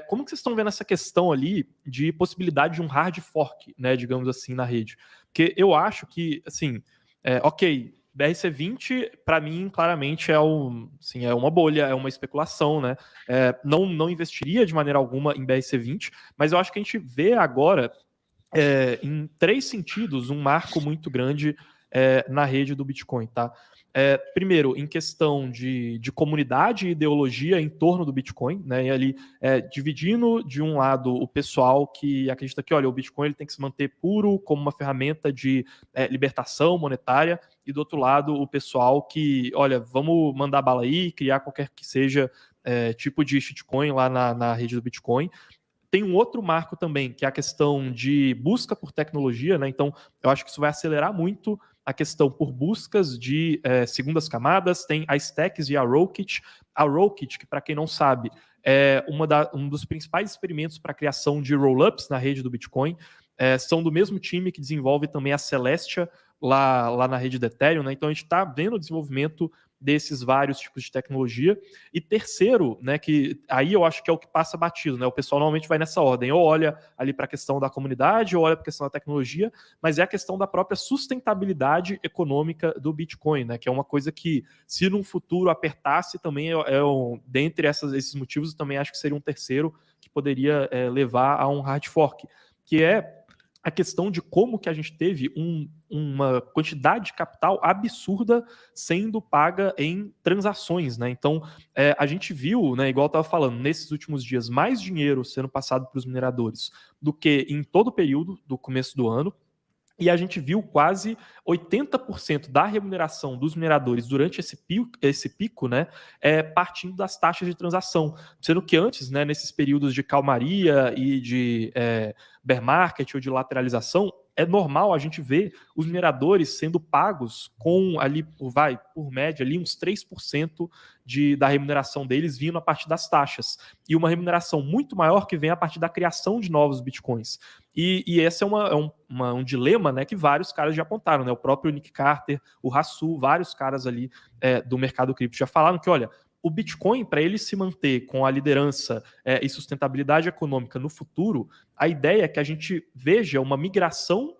Como que vocês estão vendo essa questão ali de possibilidade de um hard fork, né, digamos assim, na rede? Porque eu acho que, assim, ok, BRC20, para mim, claramente é uma bolha, é uma especulação, né? Não investiria de maneira alguma em BRC20, mas eu acho que a gente vê agora, em 3 sentidos, um marco muito grande na rede do Bitcoin, tá? Primeiro, em questão de comunidade e ideologia em torno do Bitcoin, né? E ali dividindo de um lado o pessoal que acredita que, olha, o Bitcoin ele tem que se manter puro como uma ferramenta de libertação monetária, e do outro lado o pessoal que, olha, vamos mandar bala aí, criar qualquer que seja tipo de shitcoin lá na rede do Bitcoin. Tem um outro marco também, que é a questão de busca por tecnologia, né? Então, eu acho que isso vai acelerar muito a questão por buscas de segundas camadas. Tem a Stacks e a Rocket. A Rocket, que para quem não sabe, é um dos principais experimentos para a criação de rollups na rede do Bitcoin. São do mesmo time que desenvolve também a Celestia lá na rede do Ethereum, né? Então, a gente está vendo o desenvolvimento desses vários tipos de tecnologia. E terceiro, né, que aí eu acho que é o que passa batido, né? O pessoal normalmente vai nessa ordem, ou olha ali para a questão da comunidade, ou olha para a questão da tecnologia, mas é a questão da própria sustentabilidade econômica do Bitcoin, né? Que é uma coisa que, se num futuro apertasse, também dentre esses motivos, eu também acho que seria um terceiro que poderia levar a um hard fork, que é a questão de como que a gente teve uma quantidade de capital absurda sendo paga em transações, né? Então, a gente viu, né, igual eu estava falando, nesses últimos dias, mais dinheiro sendo passado para os mineradores do que em todo o período do começo do ano. E a gente viu quase 80% da remuneração dos mineradores durante esse pico, né, partindo das taxas de transação. Sendo que antes, né, nesses períodos de calmaria e de bear market ou de lateralização, é normal a gente ver os mineradores sendo pagos com ali, por média, ali uns 3% da remuneração deles vindo a partir das taxas. E uma remuneração muito maior que vem a partir da criação de novos bitcoins. E esse é um dilema, né, que vários caras já apontaram, né? O próprio Nick Carter, o Hasu, vários caras ali do mercado cripto já falaram que, olha, o Bitcoin, para ele se manter com a liderança e sustentabilidade econômica no futuro, a ideia é que a gente veja uma migração,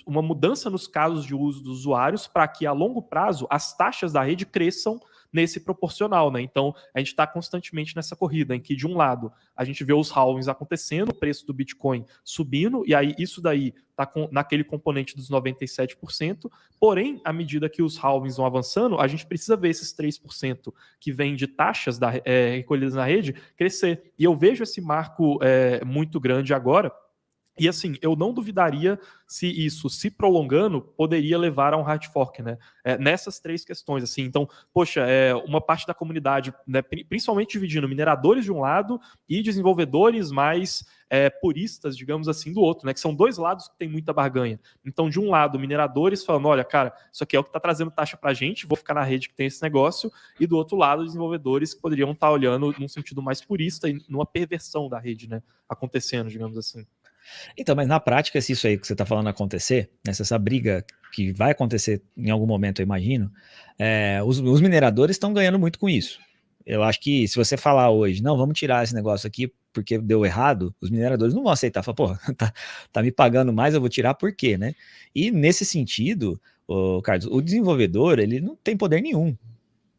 uma mudança nos casos de uso dos usuários para que, a longo prazo, as taxas da rede cresçam nesse proporcional, né? Então, a gente está constantemente nessa corrida, em que, de um lado, a gente vê os halvings acontecendo, o preço do Bitcoin subindo, e aí isso daí está naquele componente dos 97%, porém, à medida que os halvings vão avançando, a gente precisa ver esses 3% que vêm de taxas recolhidas na rede crescer. E eu vejo esse marco muito grande agora. E assim, eu não duvidaria se isso, se prolongando, poderia levar a um hard fork, né? Nessas três questões, assim. Então, poxa, uma parte da comunidade, né, principalmente dividindo mineradores de um lado e desenvolvedores mais puristas, digamos assim, do outro, né? Que são dois lados que tem muita barganha. Então, de um lado, mineradores falando, olha, cara, isso aqui é o que está trazendo taxa pra gente, vou ficar na rede que tem esse negócio. E do outro lado, desenvolvedores que poderiam estar olhando num sentido mais purista e numa perversão da rede, né? Acontecendo, digamos assim. Então, mas na prática, se isso aí que você está falando acontecer, essa briga que vai acontecer em algum momento, eu imagino, os mineradores estão ganhando muito com isso. Eu acho que se você falar hoje, não, vamos tirar esse negócio aqui porque deu errado, os mineradores não vão aceitar. Falar, pô, tá me pagando mais, eu vou tirar por quê, né? E nesse sentido, Carlos, o desenvolvedor, ele não tem poder nenhum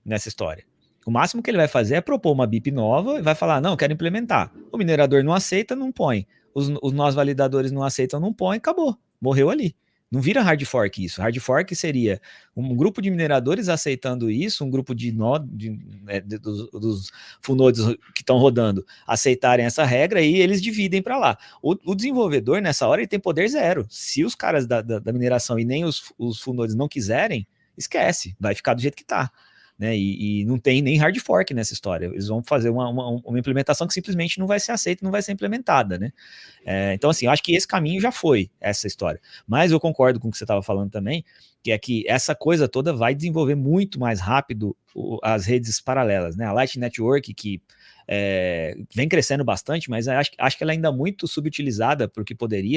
nessa história. O máximo que ele vai fazer é propor uma BIP nova e vai falar, não, quero implementar. O minerador não aceita, não põe. Os nós validadores não aceitam, não põe, acabou. Morreu ali. Não vira hard fork isso. Hard fork seria um grupo de mineradores aceitando isso, um grupo dos full nodes que estão rodando aceitarem essa regra e eles dividem para lá. O desenvolvedor, nessa hora, ele tem poder zero. Se os caras da mineração e nem os full nodes não quiserem, esquece, vai ficar do jeito que está. Né, e não tem nem hard fork nessa história. Eles vão fazer uma implementação que simplesmente não vai ser aceita, não vai ser implementada, né? Então, assim, eu acho que esse caminho já foi essa história. Mas eu concordo com o que você estava falando também, que é que essa coisa toda vai desenvolver muito mais rápido as redes paralelas, né? A Light Network, que vem crescendo bastante, mas acho que ela ainda é muito subutilizada, porque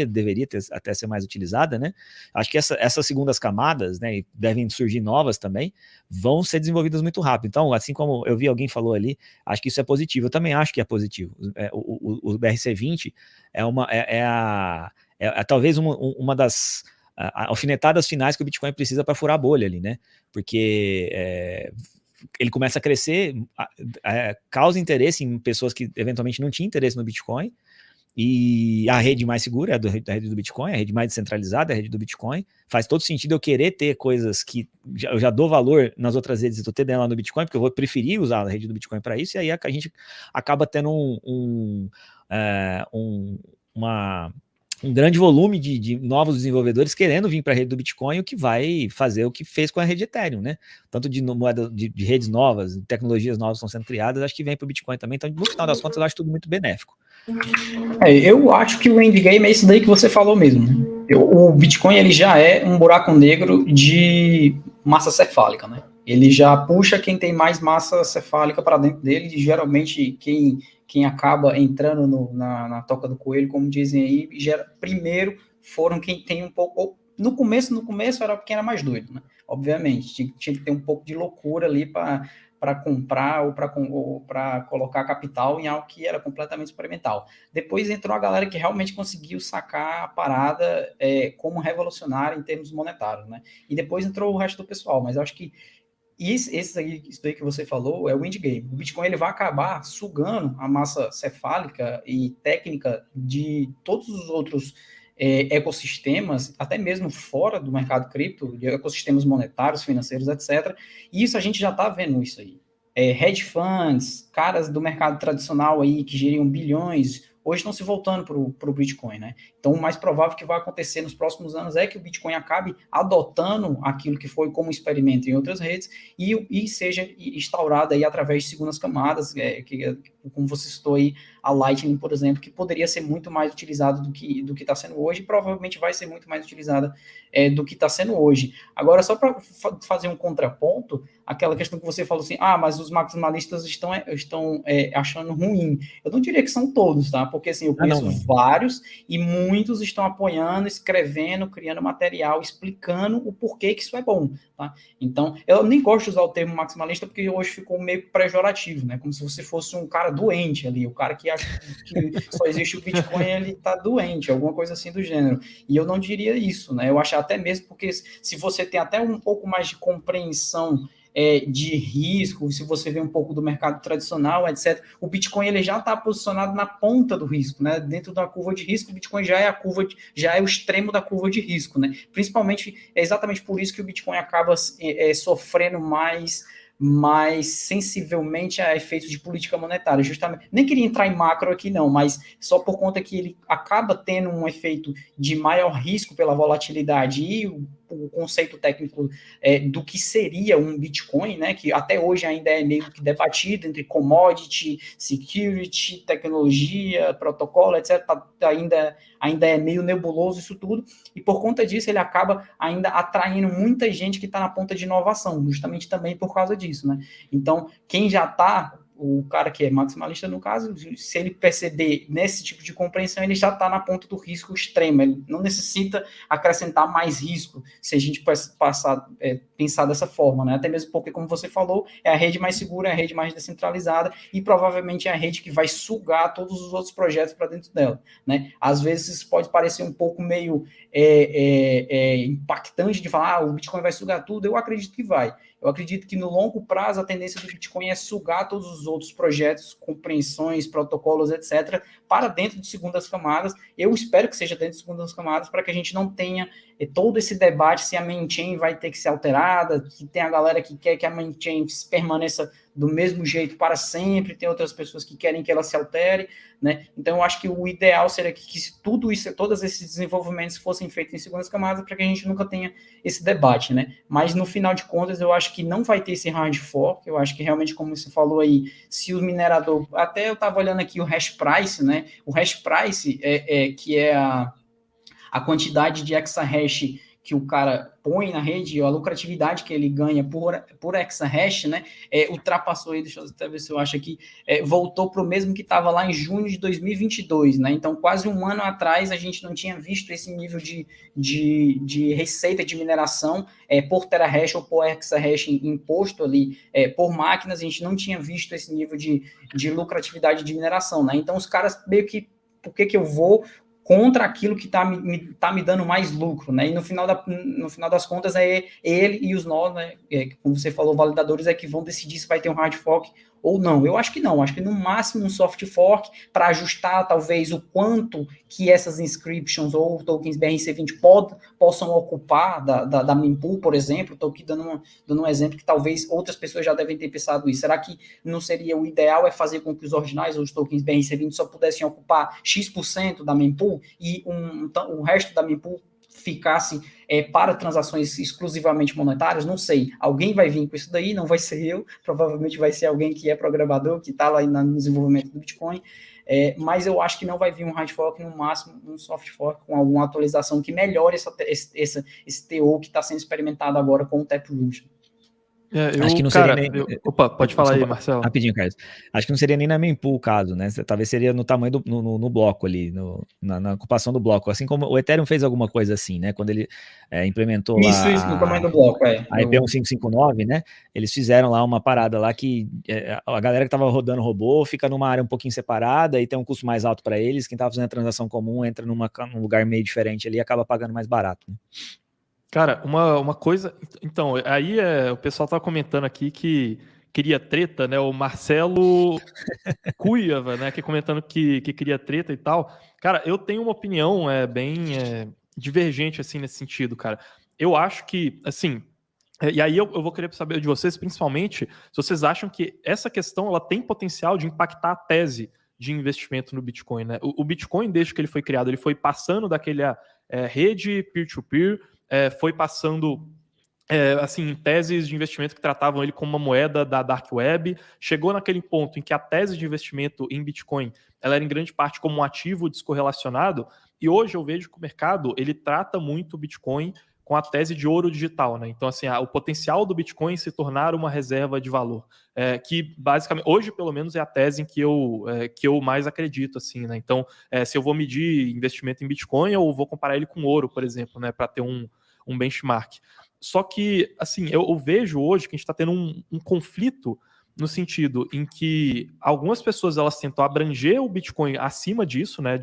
deveria até ser mais utilizada, né? Acho que essas segundas camadas, né, e devem surgir novas também, vão ser desenvolvidas muito rápido. Então, assim como eu vi alguém falou ali, acho que isso é positivo. Eu também acho que é positivo. O BRC20 talvez uma das alfinetadas finais que o Bitcoin precisa para furar a bolha ali, né? Porque ele começa a crescer, causa interesse em pessoas que eventualmente não tinham interesse no Bitcoin, e a rede mais segura é a rede do Bitcoin, a rede mais descentralizada é a rede do Bitcoin. Faz todo sentido eu querer ter coisas que eu já dou valor nas outras redes e estou tendo lá no Bitcoin, porque eu vou preferir usar a rede do Bitcoin para isso, e aí a gente acaba tendo um grande volume de novos desenvolvedores querendo vir para a rede do Bitcoin, o que vai fazer o que fez com a rede Ethereum, né? Tanto de moeda de redes novas, tecnologias novas estão sendo criadas, acho que vem para o Bitcoin também. Então, no final das contas, eu acho tudo muito benéfico. Eu acho que o endgame é isso daí que você falou mesmo. O Bitcoin, ele já é um buraco negro de massa cefálica, né? Ele já puxa quem tem mais massa cefálica para dentro dele, e geralmente quem acaba entrando na toca do coelho, como dizem aí, primeiro foram quem tem um pouco, No começo era quem era mais doido, né? Obviamente, tinha que ter um pouco de loucura ali para comprar ou para colocar capital em algo que era completamente experimental. Depois entrou a galera que realmente conseguiu sacar a parada como revolucionária em termos monetários, né? E depois entrou o resto do pessoal, mas eu acho que isso daí que você falou é o endgame. O Bitcoin ele vai acabar sugando a massa cefálica e técnica de todos os outros ecossistemas, até mesmo fora do mercado cripto, de ecossistemas monetários, financeiros, etc. E isso a gente já está vendo isso aí. Hedge funds, caras do mercado tradicional aí que geriam bilhões, hoje estão se voltando para o Bitcoin, né? Então, o mais provável que vai acontecer nos próximos anos é que o Bitcoin acabe adotando aquilo que foi como experimento em outras redes e seja instaurado aí através de segundas camadas, como você citou aí, a Lightning, por exemplo, que poderia ser muito mais utilizada do que está sendo hoje, e provavelmente vai ser muito mais utilizada do que está sendo hoje. Agora, só para fazer um contraponto, aquela questão que você falou assim, mas os maximalistas estão achando ruim. Eu não diria que são todos, tá? Porque assim, eu conheço vários e muitos estão apoiando, escrevendo, criando material, explicando o porquê que isso é bom, tá? Então, eu nem gosto de usar o termo maximalista porque hoje ficou meio pejorativo, né? Como se você fosse um cara doente ali, o cara que acha que só existe o Bitcoin, ele tá doente, alguma coisa assim do gênero. E eu não diria isso, né? Eu acho até mesmo porque se você tem até um pouco mais de compreensão de risco, se você vê um pouco do mercado tradicional, etc., o Bitcoin ele já está posicionado na ponta do risco, né? Dentro da curva de risco, o Bitcoin já é o extremo da curva de risco, né? Principalmente, é exatamente por isso que o Bitcoin acaba sofrendo mais sensivelmente a efeitos de política monetária, justamente, nem queria entrar em macro aqui não, mas só por conta que ele acaba tendo um efeito de maior risco pela volatilidade e o conceito técnico do que seria um Bitcoin, né, que até hoje ainda é meio que debatido entre commodity, security, tecnologia, protocolo, etc., ainda é meio nebuloso isso tudo, e por conta disso ele acaba ainda atraindo muita gente que está na ponta de inovação, justamente também por causa disso, né? Então, quem já está, o cara que é maximalista, no caso, se ele perceber nesse tipo de compreensão, ele já está na ponta do risco extremo, ele não necessita acrescentar mais risco, se a gente pensar dessa forma, né? Até mesmo porque, como você falou, é a rede mais segura, é a rede mais descentralizada e provavelmente é a rede que vai sugar todos os outros projetos para dentro dela, né? Às vezes isso pode parecer um pouco meio impactante de falar, o Bitcoin vai sugar tudo, eu acredito que vai. Eu acredito que no longo prazo a tendência do Bitcoin é sugar todos os outros projetos, compreensões, protocolos, etc., para dentro de segundas camadas. Eu espero que seja dentro de segundas camadas para que a gente não tenha todo esse debate se a main chain vai ter que ser alterada, que tem a galera que quer que a main chain permaneça do mesmo jeito para sempre, tem outras pessoas que querem que ela se altere, né? Então eu acho que o ideal seria que tudo isso, todos esses desenvolvimentos fossem feitos em segundas camadas para que a gente nunca tenha esse debate, né? Mas no final de contas eu acho que não vai ter esse hard fork, eu acho que realmente, como você falou aí, se o minerador, até eu estava olhando aqui o hash price, né? O hash price que é a quantidade de exahash que o cara põe na rede, a lucratividade que ele ganha por exahash, né, ultrapassou aí, deixa eu até ver se eu acho aqui, voltou para o mesmo que estava lá em junho de 2022, né, então quase um ano atrás a gente não tinha visto esse nível de receita de mineração por terahash ou por exahash imposto ali por máquinas, a gente não tinha visto esse nível de lucratividade de mineração, né, então os caras meio que, por que eu vou contra aquilo que está me dando mais lucro, né? E no final das contas é ele e os nós, né? Como você falou, validadores que vão decidir se vai ter um hard fork ou não. Eu acho que não, acho que no máximo um soft fork para ajustar talvez o quanto que essas inscriptions ou tokens BRC20 possam ocupar da mempool, por exemplo. Estou aqui dando um exemplo que talvez outras pessoas já devem ter pensado isso. Será que não seria o ideal fazer com que os originais ou os tokens BRC20 só pudessem ocupar X% da mempool e o resto da mempool ficasse para transações exclusivamente monetárias? Não sei. Alguém vai vir com isso daí, não vai ser eu, provavelmente vai ser alguém que é programador, que está lá no desenvolvimento do Bitcoin, mas eu acho que não vai vir um hard fork, no máximo um soft fork com alguma atualização que melhore esse TO que está sendo experimentado agora com o Taproot. Acho que não seria nem... Opa, pode falar aí, Marcelo. Rapidinho, Carlos. Acho que não seria nem na mempool o caso, né? Talvez seria no tamanho no bloco ali, na ocupação do bloco. Assim como o Ethereum fez alguma coisa assim, né? Quando ele implementou Isso, no tamanho do bloco, a EP 1559, né? Eles fizeram lá uma parada lá que a galera que tava rodando robô fica numa área um pouquinho separada e tem um custo mais alto para eles. Quem tava fazendo a transação comum entra num lugar meio diferente ali e acaba pagando mais barato, né? Cara, uma coisa... Então, aí o pessoal tá comentando aqui que queria treta, né? O Marcelo Cuiava, né? Que comentando que queria treta e tal. Cara, eu tenho uma opinião bem divergente, assim, nesse sentido, cara. Eu acho que, assim... E aí eu vou querer saber de vocês, principalmente, se vocês acham que essa questão ela tem potencial de impactar a tese de investimento no Bitcoin, né? O Bitcoin, desde que ele foi criado, ele foi passando daquele rede peer-to-peer, foi passando assim, teses de investimento que tratavam ele como uma moeda da Dark Web, chegou naquele ponto em que a tese de investimento em Bitcoin ela era em grande parte como um ativo descorrelacionado, e hoje eu vejo que o mercado ele trata muito o Bitcoin com a tese de ouro digital, né? Então, assim, o potencial do Bitcoin se tornar uma reserva de valor, que basicamente, hoje pelo menos é a tese em que eu mais acredito, assim, né? Então, se eu vou medir investimento em Bitcoin, eu vou comparar ele com ouro, por exemplo, né? Para ter um benchmark. Só que, assim, eu vejo hoje que a gente está tendo um conflito no sentido em que algumas pessoas elas tentam abranger o Bitcoin acima disso, né,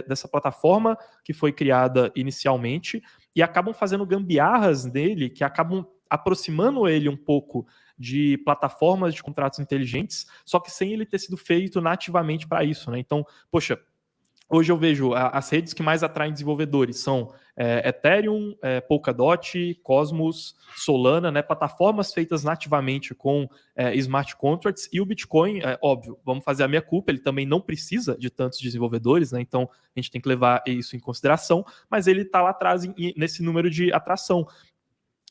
dessa plataforma que foi criada inicialmente, e acabam fazendo gambiarras nele que acabam aproximando ele um pouco de plataformas de contratos inteligentes, só que sem ele ter sido feito nativamente para isso, né? Então, poxa, hoje eu vejo as redes que mais atraem desenvolvedores são Ethereum, Polkadot, Cosmos, Solana, né, plataformas feitas nativamente com smart contracts, e o Bitcoin, óbvio, vamos fazer a minha culpa, ele também não precisa de tantos desenvolvedores, né, então a gente tem que levar isso em consideração, mas ele está lá atrás nesse número de atração.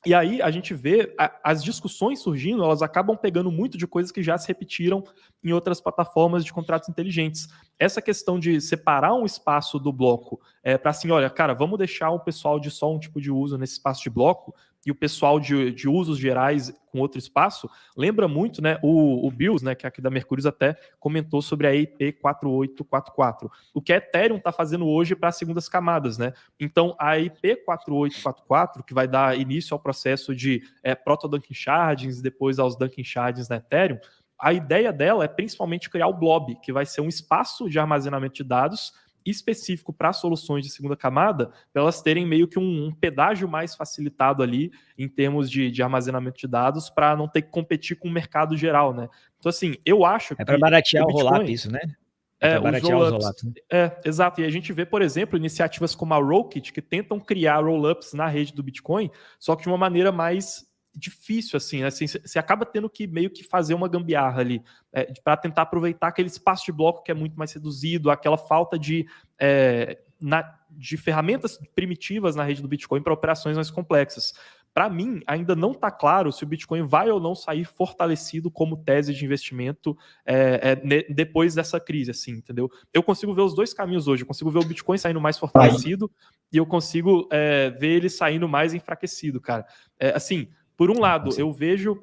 E aí a gente vê as discussões surgindo, elas acabam pegando muito de coisas que já se repetiram em outras plataformas de contratos inteligentes. Essa questão de separar um espaço do bloco para assim, olha, cara, vamos deixar o pessoal de só um tipo de uso nesse espaço de bloco e o pessoal de usos gerais com outro espaço, lembra muito, né, o Bills, né, que é aqui da Mercúrios até comentou sobre a IP 4844, o que a Ethereum está fazendo hoje para as segundas camadas, né? Então, a IP 4844, que vai dar início ao processo de proto-Dunking Shardings e depois aos Dunking Shardings na Ethereum, a ideia dela é principalmente criar o Blob, que vai ser um espaço de armazenamento de dados específico para soluções de segunda camada, para elas terem meio que um pedágio mais facilitado ali em termos de armazenamento de dados, para não ter que competir com o mercado geral, né? Então, assim, eu acho que... É para baratear o Bitcoin, rollup isso, né? Para baratear os rollups. Né? Exato. E a gente vê, por exemplo, iniciativas como a Rocket, que tentam criar rollups na rede do Bitcoin, só que de uma maneira mais difícil, assim, né? Você acaba tendo que meio que fazer uma gambiarra ali para tentar aproveitar aquele espaço de bloco que é muito mais reduzido, aquela falta de ferramentas primitivas na rede do Bitcoin para operações mais complexas. Para mim, ainda não está claro se o Bitcoin vai ou não sair fortalecido como tese de investimento depois dessa crise, assim, entendeu? Eu consigo ver os dois caminhos hoje. Eu consigo ver o Bitcoin saindo mais fortalecido e eu consigo ver ele saindo mais enfraquecido, cara. Assim, por um lado, eu vejo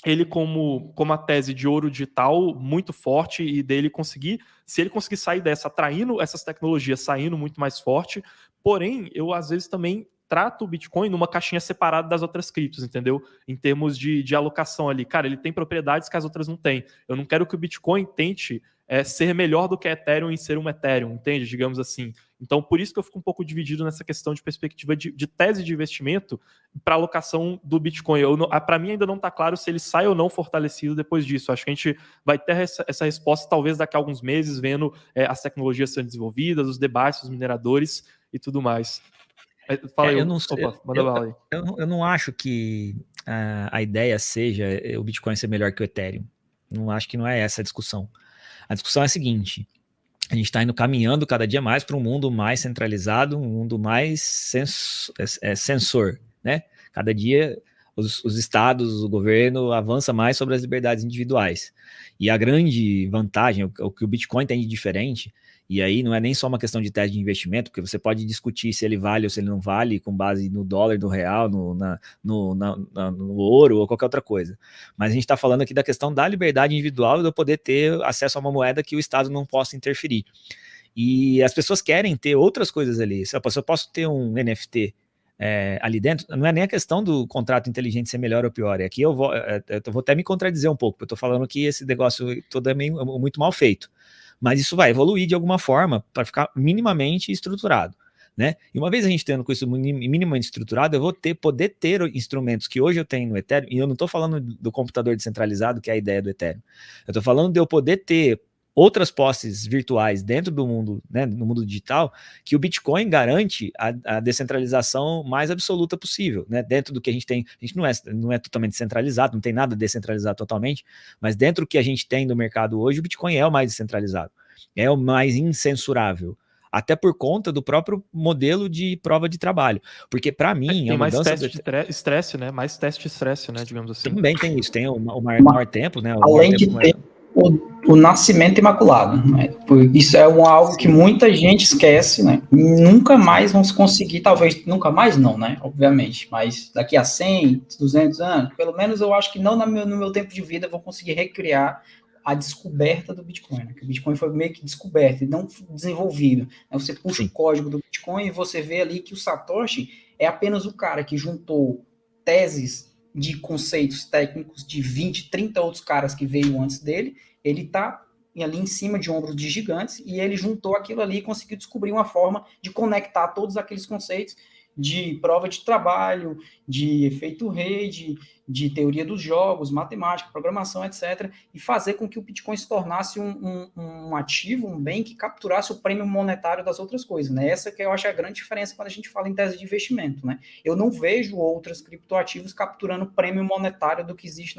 ele como a tese de ouro digital muito forte e dele conseguir, se ele conseguir sair dessa, atraindo essas tecnologias, saindo muito mais forte, porém, eu às vezes também trato o Bitcoin numa caixinha separada das outras criptos, entendeu? Em termos de alocação ali. Cara, ele tem propriedades que as outras não têm. Eu não quero que o Bitcoin tente ser melhor do que a Ethereum em ser um Ethereum, entende? Digamos assim. Então, por isso que eu fico um pouco dividido nessa questão de perspectiva de tese de investimento para alocação do Bitcoin. Para mim, ainda não está claro se ele sai ou não fortalecido depois disso. Acho que a gente vai ter essa resposta talvez daqui a alguns meses, vendo as tecnologias sendo desenvolvidas, os debates, os mineradores e tudo mais. Fala aí. Eu não acho que a ideia seja o Bitcoin ser melhor que o Ethereum. Não acho que não é essa a discussão. A discussão é a seguinte: a gente está indo caminhando cada dia mais para um mundo mais centralizado, um mundo mais sensor, né? Cada dia os estados, o governo avança mais sobre as liberdades individuais. E a grande vantagem, o que o Bitcoin tem de diferente, E aí não é nem só uma questão de tese de investimento, porque você pode discutir se ele vale ou se ele não vale com base no dólar, no real, no ouro ou qualquer outra coisa. Mas a gente está falando aqui da questão da liberdade individual e do poder ter acesso a uma moeda que o Estado não possa interferir. E as pessoas querem ter outras coisas ali. Se eu posso ter um NFT ali dentro, não é nem a questão do contrato inteligente ser melhor ou pior. Aqui eu vou até me contradizer um pouco, porque eu estou falando que esse negócio todo é muito mal feito. Mas isso vai evoluir de alguma forma para ficar minimamente estruturado, né? E uma vez a gente tendo com isso minimamente estruturado, eu vou poder ter instrumentos que hoje eu tenho no Ethereum, e eu não estou falando do computador descentralizado, que é a ideia do Ethereum. Eu estou falando de eu poder ter outras posses virtuais dentro do mundo, né, no mundo digital, que o Bitcoin garante a descentralização mais absoluta possível, né, dentro do que a gente tem. A gente não é totalmente centralizado, não tem nada descentralizado totalmente, mas dentro do que a gente tem no mercado hoje, o Bitcoin é o mais descentralizado, é o mais incensurável, até por conta do próprio modelo de prova de trabalho, porque para mim tem mais teste de estresse, né? Mais teste de estresse, né? Digamos assim. Também tem isso, tem o maior tempo, né? Além de ter o nascimento imaculado, né? Isso é algo que muita gente esquece, né? Nunca mais vamos conseguir, talvez, nunca mais não, né? Obviamente, mas daqui a 100, 200 anos, pelo menos eu acho que não no meu tempo de vida eu vou conseguir recriar a descoberta do Bitcoin, né? Que o Bitcoin foi meio que descoberto e não desenvolvido, né? Você puxa o código do Bitcoin e você vê ali que o Satoshi é apenas o cara que juntou teses de conceitos técnicos de 20, 30 outros caras que veio antes dele. Ele está ali em cima de ombros de gigantes e ele juntou aquilo ali e conseguiu descobrir uma forma de conectar todos aqueles conceitos de prova de trabalho, de efeito rede, de teoria dos jogos, matemática, programação, etc., e fazer com que o Bitcoin se tornasse um ativo, um bem que capturasse o prêmio monetário das outras coisas, né? Essa que eu acho a grande diferença quando a gente fala em tese de investimento, né? Eu não vejo outros criptoativos capturando o prêmio monetário do que existe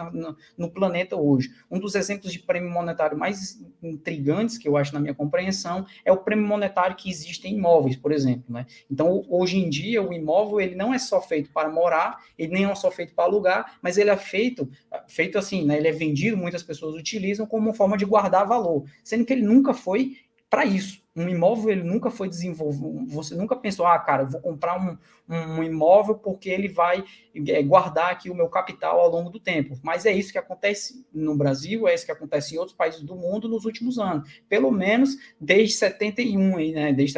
no planeta hoje. Um dos exemplos de prêmio monetário mais intrigantes, que eu acho na minha compreensão, é o prêmio monetário que existe em imóveis, por exemplo, né? Então, hoje em dia, o imóvel ele não é só feito para morar, ele nem é só feito para alugar, mas ele é feito assim, né? Ele é vendido, muitas pessoas utilizam como uma forma de guardar valor, sendo que ele nunca foi para isso. Um imóvel, ele nunca foi desenvolvido, você nunca pensou, cara, eu vou comprar um imóvel porque ele vai guardar aqui o meu capital ao longo do tempo. Mas é isso que acontece no Brasil, é isso que acontece em outros países do mundo nos últimos anos. Pelo menos desde 71, né? Desde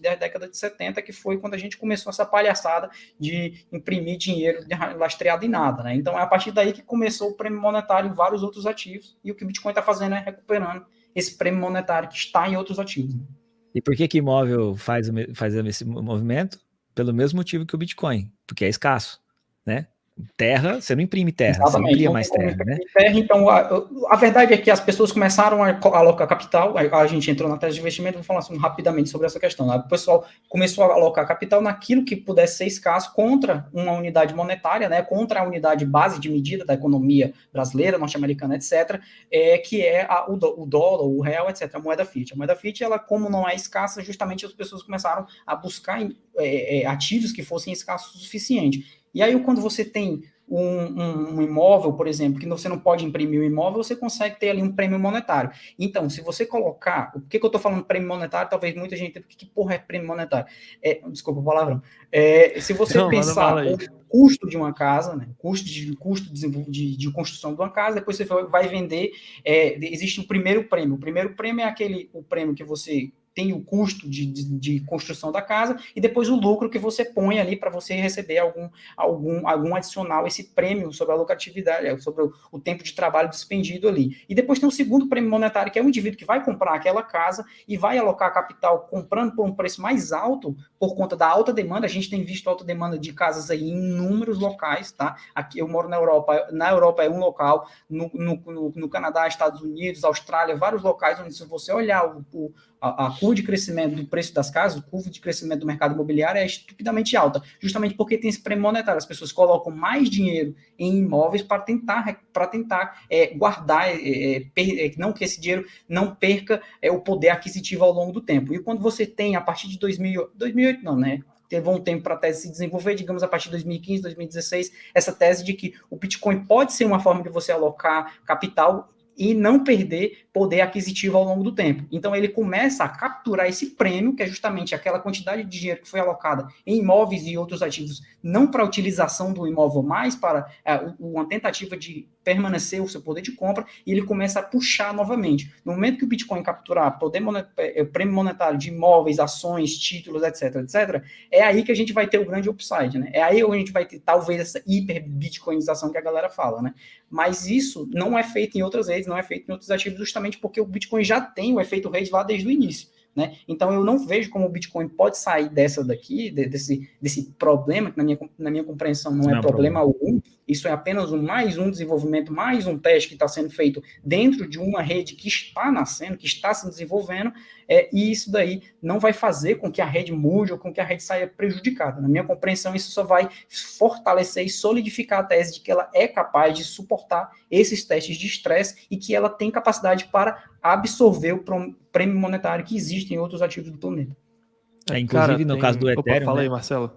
a década de 70, que foi quando a gente começou essa palhaçada de imprimir dinheiro lastreado em nada, né? Então é a partir daí que começou o prêmio monetário em vários outros ativos, e o que o Bitcoin está fazendo é recuperando esse prêmio monetário que está em outros ativos. Né? E por que imóvel faz esse movimento? Pelo mesmo motivo que o Bitcoin, porque é escasso, né? Terra, você não imprime terra, Exatamente. Você não cria mais terra, né? Então, a verdade é que as pessoas começaram a alocar capital, a gente entrou na tese de investimento, vou falar rapidamente sobre essa questão. O pessoal começou a alocar capital naquilo que pudesse ser escasso contra uma unidade monetária, né, contra a unidade base de medida da economia brasileira, norte-americana, etc., que é o dólar, o real, etc., a moeda fiat. A moeda fiat, ela, como não é escassa, justamente as pessoas começaram a buscar ativos que fossem escassos o suficiente. E aí, quando você tem um imóvel, por exemplo, que você não pode imprimir o imóvel, você consegue ter ali um prêmio monetário. Então, se você colocar... Por que eu estou falando prêmio monetário? Talvez muita gente... Que porra é prêmio monetário? Desculpa o palavrão. Se você pensar o custo de uma casa, né, custo de construção de uma casa, depois você vai vender... existe o primeiro prêmio. O primeiro prêmio é o prêmio que você... tem o custo de construção da casa e depois o lucro que você põe ali para você receber algum adicional, esse prêmio sobre a lucratividade, sobre o tempo de trabalho despendido ali. E depois tem o segundo prêmio monetário, que é o indivíduo que vai comprar aquela casa e vai alocar capital comprando por um preço mais alto por conta da alta demanda. A gente tem visto alta demanda de casas aí em inúmeros locais, tá? Aqui eu moro na Europa é um local, no Canadá, Estados Unidos, Austrália, vários locais onde, se você olhar a curva de crescimento do preço das casas, a curva de crescimento do mercado imobiliário é estupidamente alta, justamente porque tem esse prêmio monetário. As pessoas colocam mais dinheiro em imóveis para tentar guardar, não que esse dinheiro não perca o poder aquisitivo ao longo do tempo. E quando você tem, a partir de 2008 não, né? Teve um tempo para a tese se desenvolver, digamos, a partir de 2015, 2016, essa tese de que o Bitcoin pode ser uma forma de você alocar capital e não perder poder aquisitivo ao longo do tempo. Então, ele começa a capturar esse prêmio, que é justamente aquela quantidade de dinheiro que foi alocada em imóveis e outros ativos, não para a utilização do imóvel, mas para uma tentativa de permanecer o seu poder de compra, e ele começa a puxar novamente. No momento que o Bitcoin capturar prêmio monetário de imóveis, ações, títulos, etc., etc., é aí que a gente vai ter o grande upside, né? É aí onde a gente vai ter, talvez, essa hiper-bitcoinização que a galera fala, né? Mas isso não é feito em outras redes, não é feito em outros ativos, justamente porque o Bitcoin já tem o efeito rede lá desde o início, né? Então, eu não vejo como o Bitcoin pode sair desse problema, que na minha compreensão não é problema algum. Isso é apenas mais um desenvolvimento, mais um teste que está sendo feito dentro de uma rede que está nascendo, que está se desenvolvendo, e isso daí não vai fazer com que a rede mude ou com que a rede saia prejudicada. Na minha compreensão, isso só vai fortalecer e solidificar a tese de que ela é capaz de suportar esses testes de estresse e que ela tem capacidade para absorver o prêmio monetário que existe em outros ativos do planeta. Inclusive, no caso do Ethereum... Fala aí, Marcelo.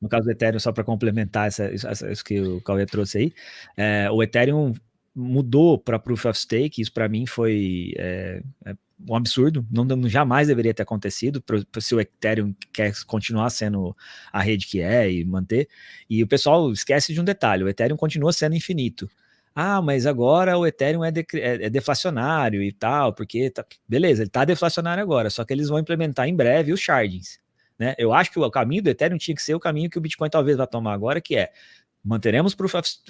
No caso do Ethereum, só para complementar isso que o Cauê trouxe aí, o Ethereum mudou para Proof of Stake, isso para mim foi um absurdo, jamais deveria ter acontecido, se o Ethereum quer continuar sendo a rede que é e manter, e o pessoal esquece de um detalhe, o Ethereum continua sendo infinito. Ah, mas agora o Ethereum é deflacionário e tal, porque, beleza, ele está deflacionário agora, só que eles vão implementar em breve os shardings. Né? Eu acho que o caminho do Ethereum tinha que ser o caminho que o Bitcoin talvez vá tomar agora, que é manteremos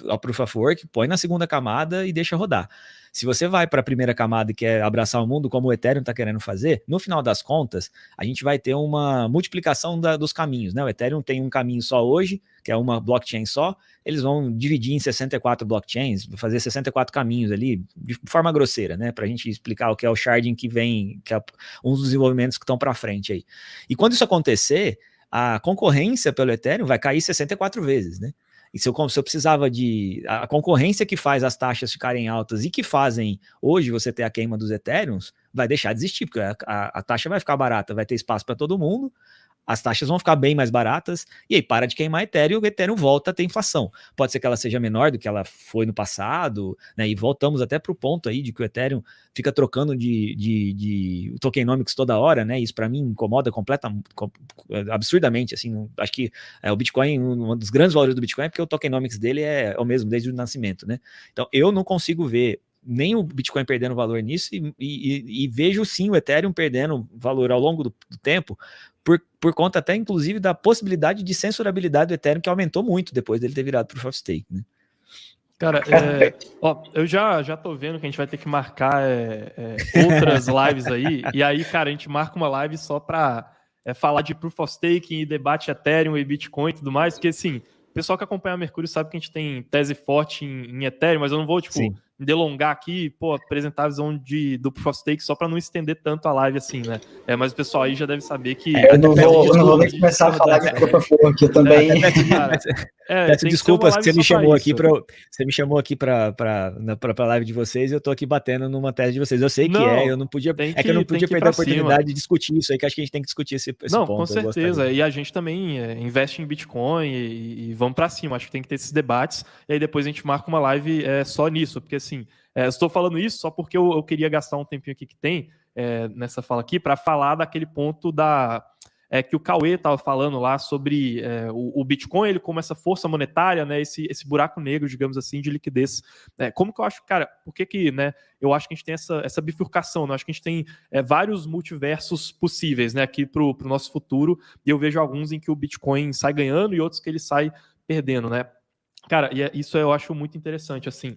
a Proof of Work, põe na segunda camada e deixa rodar. Se você vai para a primeira camada e quer abraçar o mundo como o Ethereum está querendo fazer, no final das contas, a gente vai ter uma multiplicação dos caminhos. Né? O Ethereum tem um caminho só hoje, que é uma blockchain só, eles vão dividir em 64 blockchains, fazer 64 caminhos ali, de forma grosseira, né? Para a gente explicar o que é o sharding que vem, que é um dos desenvolvimentos que estão para frente aí. E quando isso acontecer, a concorrência pelo Ethereum vai cair 64 vezes, né? E se eu precisava a concorrência que faz as taxas ficarem altas e que fazem hoje você ter a queima dos Ethereums, vai deixar de existir, porque a taxa vai ficar barata, vai ter espaço para todo mundo, as taxas vão ficar bem mais baratas, e aí para de queimar Ethereum, o Ethereum volta a ter inflação. Pode ser que ela seja menor do que ela foi no passado, né? E voltamos até para o ponto aí de que o Ethereum fica trocando de tokenomics toda hora, né? Isso para mim incomoda absurdamente, assim. Acho que o Bitcoin, um dos grandes valores do Bitcoin é porque o tokenomics dele é o mesmo desde o nascimento, né? Então eu não consigo ver nem o Bitcoin perdendo valor nisso e vejo sim o Ethereum perdendo valor ao longo do tempo, por conta até, inclusive, da possibilidade de censurabilidade do Ethereum, que aumentou muito depois dele ter virado Proof of Stake, né? Cara, eu já tô vendo que a gente vai ter que marcar outras lives aí, e aí, cara, a gente marca uma live só pra falar de Proof of Stake e debate Ethereum e Bitcoin e tudo mais, porque, assim, o pessoal que acompanha a Mercúrio sabe que a gente tem tese forte em Ethereum, mas eu não vou, me delongar aqui, apresentar a visão do Proof of Stake só para não estender tanto a live assim, né? Mas o pessoal aí já deve saber que... eu não vou nem começar a falar de Proof of Work, eu também... Peço desculpas que você me chamou aqui para a live de vocês e eu tô aqui batendo numa tese de vocês. Eu sei que eu não podia perder a oportunidade de discutir isso aí, que acho que a gente tem que discutir esse ponto. Com certeza. E a gente também investe em Bitcoin e vamos para cima. Acho que tem que ter esses debates e aí depois a gente marca uma live só nisso, porque assim, eu estou falando isso só porque eu queria gastar um tempinho aqui que tem nessa fala aqui para falar daquele ponto que o Cauê estava falando lá sobre o Bitcoin, ele como essa força monetária, né, esse buraco negro, digamos assim, de liquidez. Como que eu acho, cara, por que né, eu acho que a gente tem essa bifurcação, né? Acho que a gente tem vários multiversos possíveis, né, aqui para o nosso futuro, e eu vejo alguns em que o Bitcoin sai ganhando e outros que ele sai perdendo, né? Cara, e isso eu acho muito interessante, assim.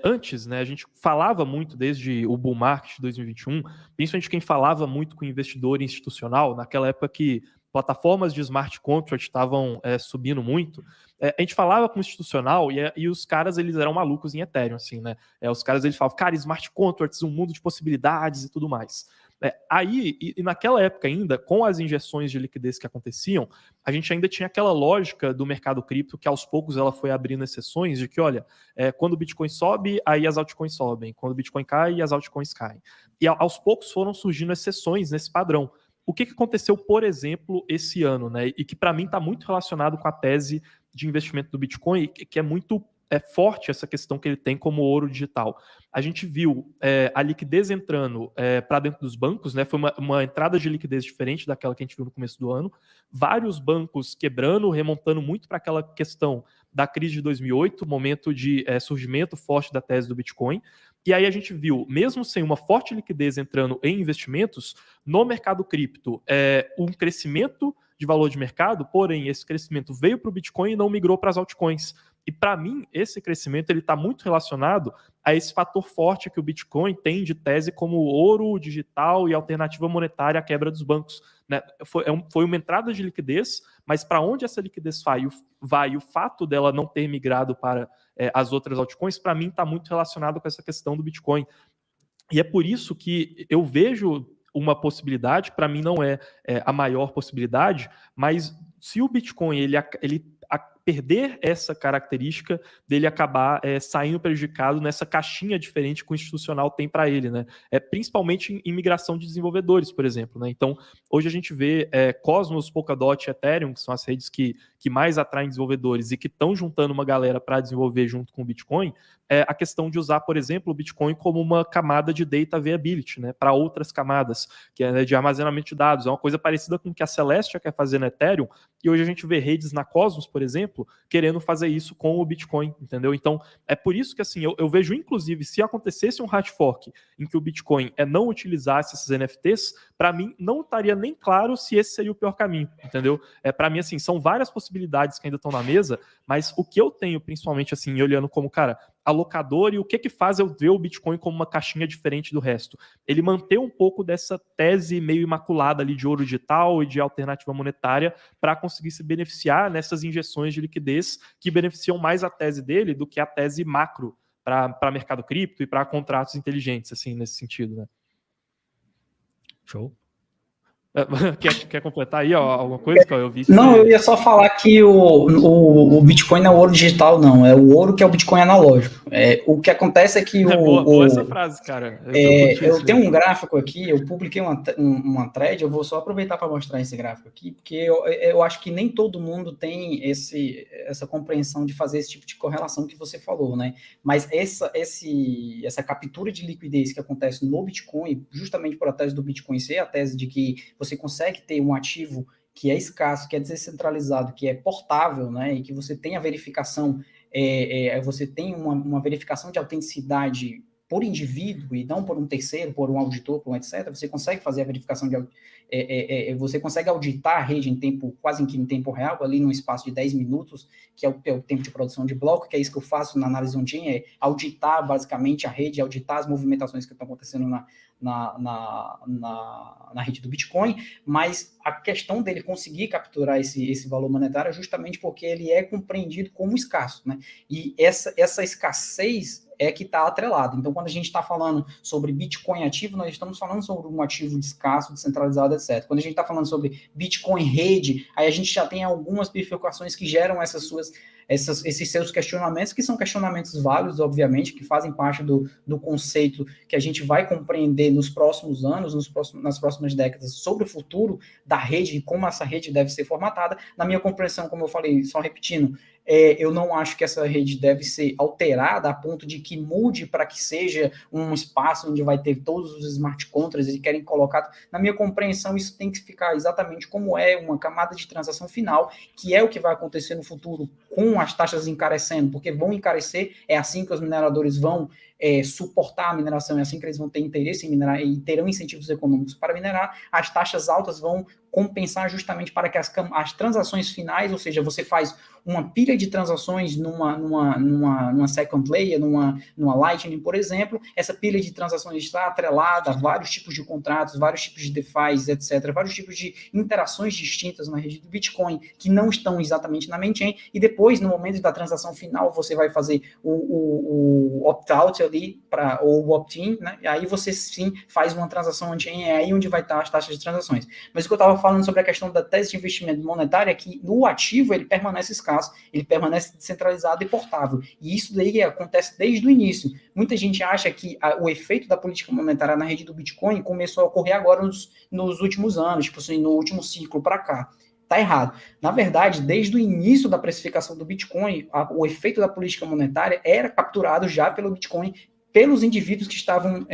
Antes, né, a gente falava muito desde o bull market de 2021, principalmente quem falava muito com investidor institucional, naquela época que plataformas de smart contract estavam subindo muito, a gente falava com o institucional e os caras, eles eram malucos em Ethereum, assim, né? Os caras, eles falavam, cara, smart contracts, um mundo de possibilidades e tudo mais. Aí, e naquela época ainda, com as injeções de liquidez que aconteciam, a gente ainda tinha aquela lógica do mercado cripto que aos poucos ela foi abrindo exceções de que, olha, quando o Bitcoin sobe, aí as altcoins sobem. Quando o Bitcoin cai, as altcoins caem. E aos poucos foram surgindo exceções nesse padrão. O que aconteceu, por exemplo, esse ano, né? E que para mim está muito relacionado com a tese de investimento do Bitcoin, que é muito forte essa questão que ele tem como ouro digital. A gente viu a liquidez entrando para dentro dos bancos, né? Foi uma entrada de liquidez diferente daquela que a gente viu no começo do ano. Vários bancos quebrando, remontando muito para aquela questão da crise de 2008, momento de surgimento forte da tese do Bitcoin. E aí a gente viu, mesmo sem uma forte liquidez entrando em investimentos, no mercado cripto, um crescimento de valor de mercado, porém esse crescimento veio para o Bitcoin e não migrou para as altcoins. E para mim, esse crescimento está muito relacionado a esse fator forte que o Bitcoin tem de tese como ouro digital e alternativa monetária à quebra dos bancos. Né? Foi uma entrada de liquidez, mas para onde essa liquidez vai, o fato dela não ter migrado para as outras altcoins, para mim está muito relacionado com essa questão do Bitcoin. E é por isso que eu vejo uma possibilidade, para mim não é a maior possibilidade, mas se o Bitcoin ele perder essa característica dele acabar saindo prejudicado nessa caixinha diferente que o institucional tem para ele, né? Principalmente em migração de desenvolvedores, por exemplo, né? Então, hoje a gente vê Cosmos, Polkadot e Ethereum, que são as redes que mais atraem desenvolvedores e que estão juntando uma galera para desenvolver junto com o Bitcoin, a questão de usar, por exemplo, o Bitcoin como uma camada de data availability, né? Para outras camadas, que é de armazenamento de dados. É uma coisa parecida com o que a Celestia quer fazer no Ethereum, e hoje a gente vê redes na Cosmos, por exemplo, querendo fazer isso com o Bitcoin, entendeu? Então, é por isso que, assim, eu vejo, inclusive, se acontecesse um hard fork em que o Bitcoin não utilizasse esses NFTs, para mim, não estaria nem claro se esse seria o pior caminho, entendeu? Para mim, assim, são várias possibilidades que ainda estão na mesa, mas o que eu tenho, principalmente, assim, olhando como, cara, alocador, e o que faz eu ver o Bitcoin como uma caixinha diferente do resto? Ele mantém um pouco dessa tese meio imaculada ali de ouro digital e de alternativa monetária para conseguir se beneficiar nessas injeções de liquidez que beneficiam mais a tese dele do que a tese macro para mercado cripto e para contratos inteligentes, assim, nesse sentido, né? Show. Quer completar aí alguma coisa que eu vi? Não, eu ia só falar que o Bitcoin não é o ouro digital, não. É o ouro que é o Bitcoin analógico. O que acontece é que boa essa frase, cara. Eu tenho um gráfico aqui, eu publiquei uma thread, eu vou só aproveitar para mostrar esse gráfico aqui, porque eu acho que nem todo mundo tem essa compreensão de fazer esse tipo de correlação que você falou, né? Mas essa captura de liquidez que acontece no Bitcoin, justamente por a tese do Bitcoin ser a tese de que você consegue ter um ativo que é escasso, que é descentralizado, que é portável, né, e que você tem a verificação, você tem uma verificação de autenticidade por indivíduo e não por um terceiro, por um auditor, por um etc., você consegue fazer a verificação você consegue auditar a rede quase que em tempo real, ali num espaço de 10 minutos, que é o tempo de produção de bloco, que é isso que eu faço na análise on-chain, auditar basicamente a rede, auditar as movimentações que estão acontecendo na rede do Bitcoin, mas a questão dele conseguir capturar esse valor monetário é justamente porque ele é compreendido como escasso, né? E essa escassez é que está atrelado. Então, quando a gente está falando sobre Bitcoin ativo, nós estamos falando sobre um ativo escasso, descentralizado, etc. Quando a gente está falando sobre Bitcoin rede, aí a gente já tem algumas bifurcações que geram esses seus questionamentos, que são questionamentos válidos, obviamente, que fazem parte do conceito que a gente vai compreender nos próximos anos, nas próximas décadas, sobre o futuro da rede e como essa rede deve ser formatada. Na minha compreensão, como eu falei, só repetindo, eu não acho que essa rede deve ser alterada a ponto de que mude para que seja um espaço onde vai ter todos os smart contracts e querem colocar. Na minha compreensão, isso tem que ficar exatamente como é uma camada de transação final, que é o que vai acontecer no futuro com as taxas encarecendo, porque vão encarecer, é assim que os mineradores vão suportar a mineração, é assim que eles vão ter interesse em minerar e terão incentivos econômicos para minerar. As taxas altas vão compensar justamente para que as transações finais, ou seja, você faz uma pilha de transações numa second layer, numa Lightning, por exemplo, essa pilha de transações está atrelada a vários tipos de contratos, vários tipos de DeFi, etc., vários tipos de interações distintas na rede do Bitcoin que não estão exatamente na main chain, e depois, no momento da transação final, você vai fazer o opt-out ali, ou o opt-in, né? E aí você sim faz uma transação on-chain, é aí onde vai estar as taxas de transações. Mas o que eu estava falando sobre a questão da tese de investimento monetário é que no ativo ele permanece escasso, ele permanece descentralizado e portável. E isso daí acontece desde o início. Muita gente acha que o efeito da política monetária na rede do Bitcoin começou a ocorrer agora nos últimos anos, tipo assim, no último ciclo para cá. Está errado. Na verdade, desde o início da precificação do Bitcoin, o efeito da política monetária era capturado já pelo Bitcoin, pelos indivíduos que estavam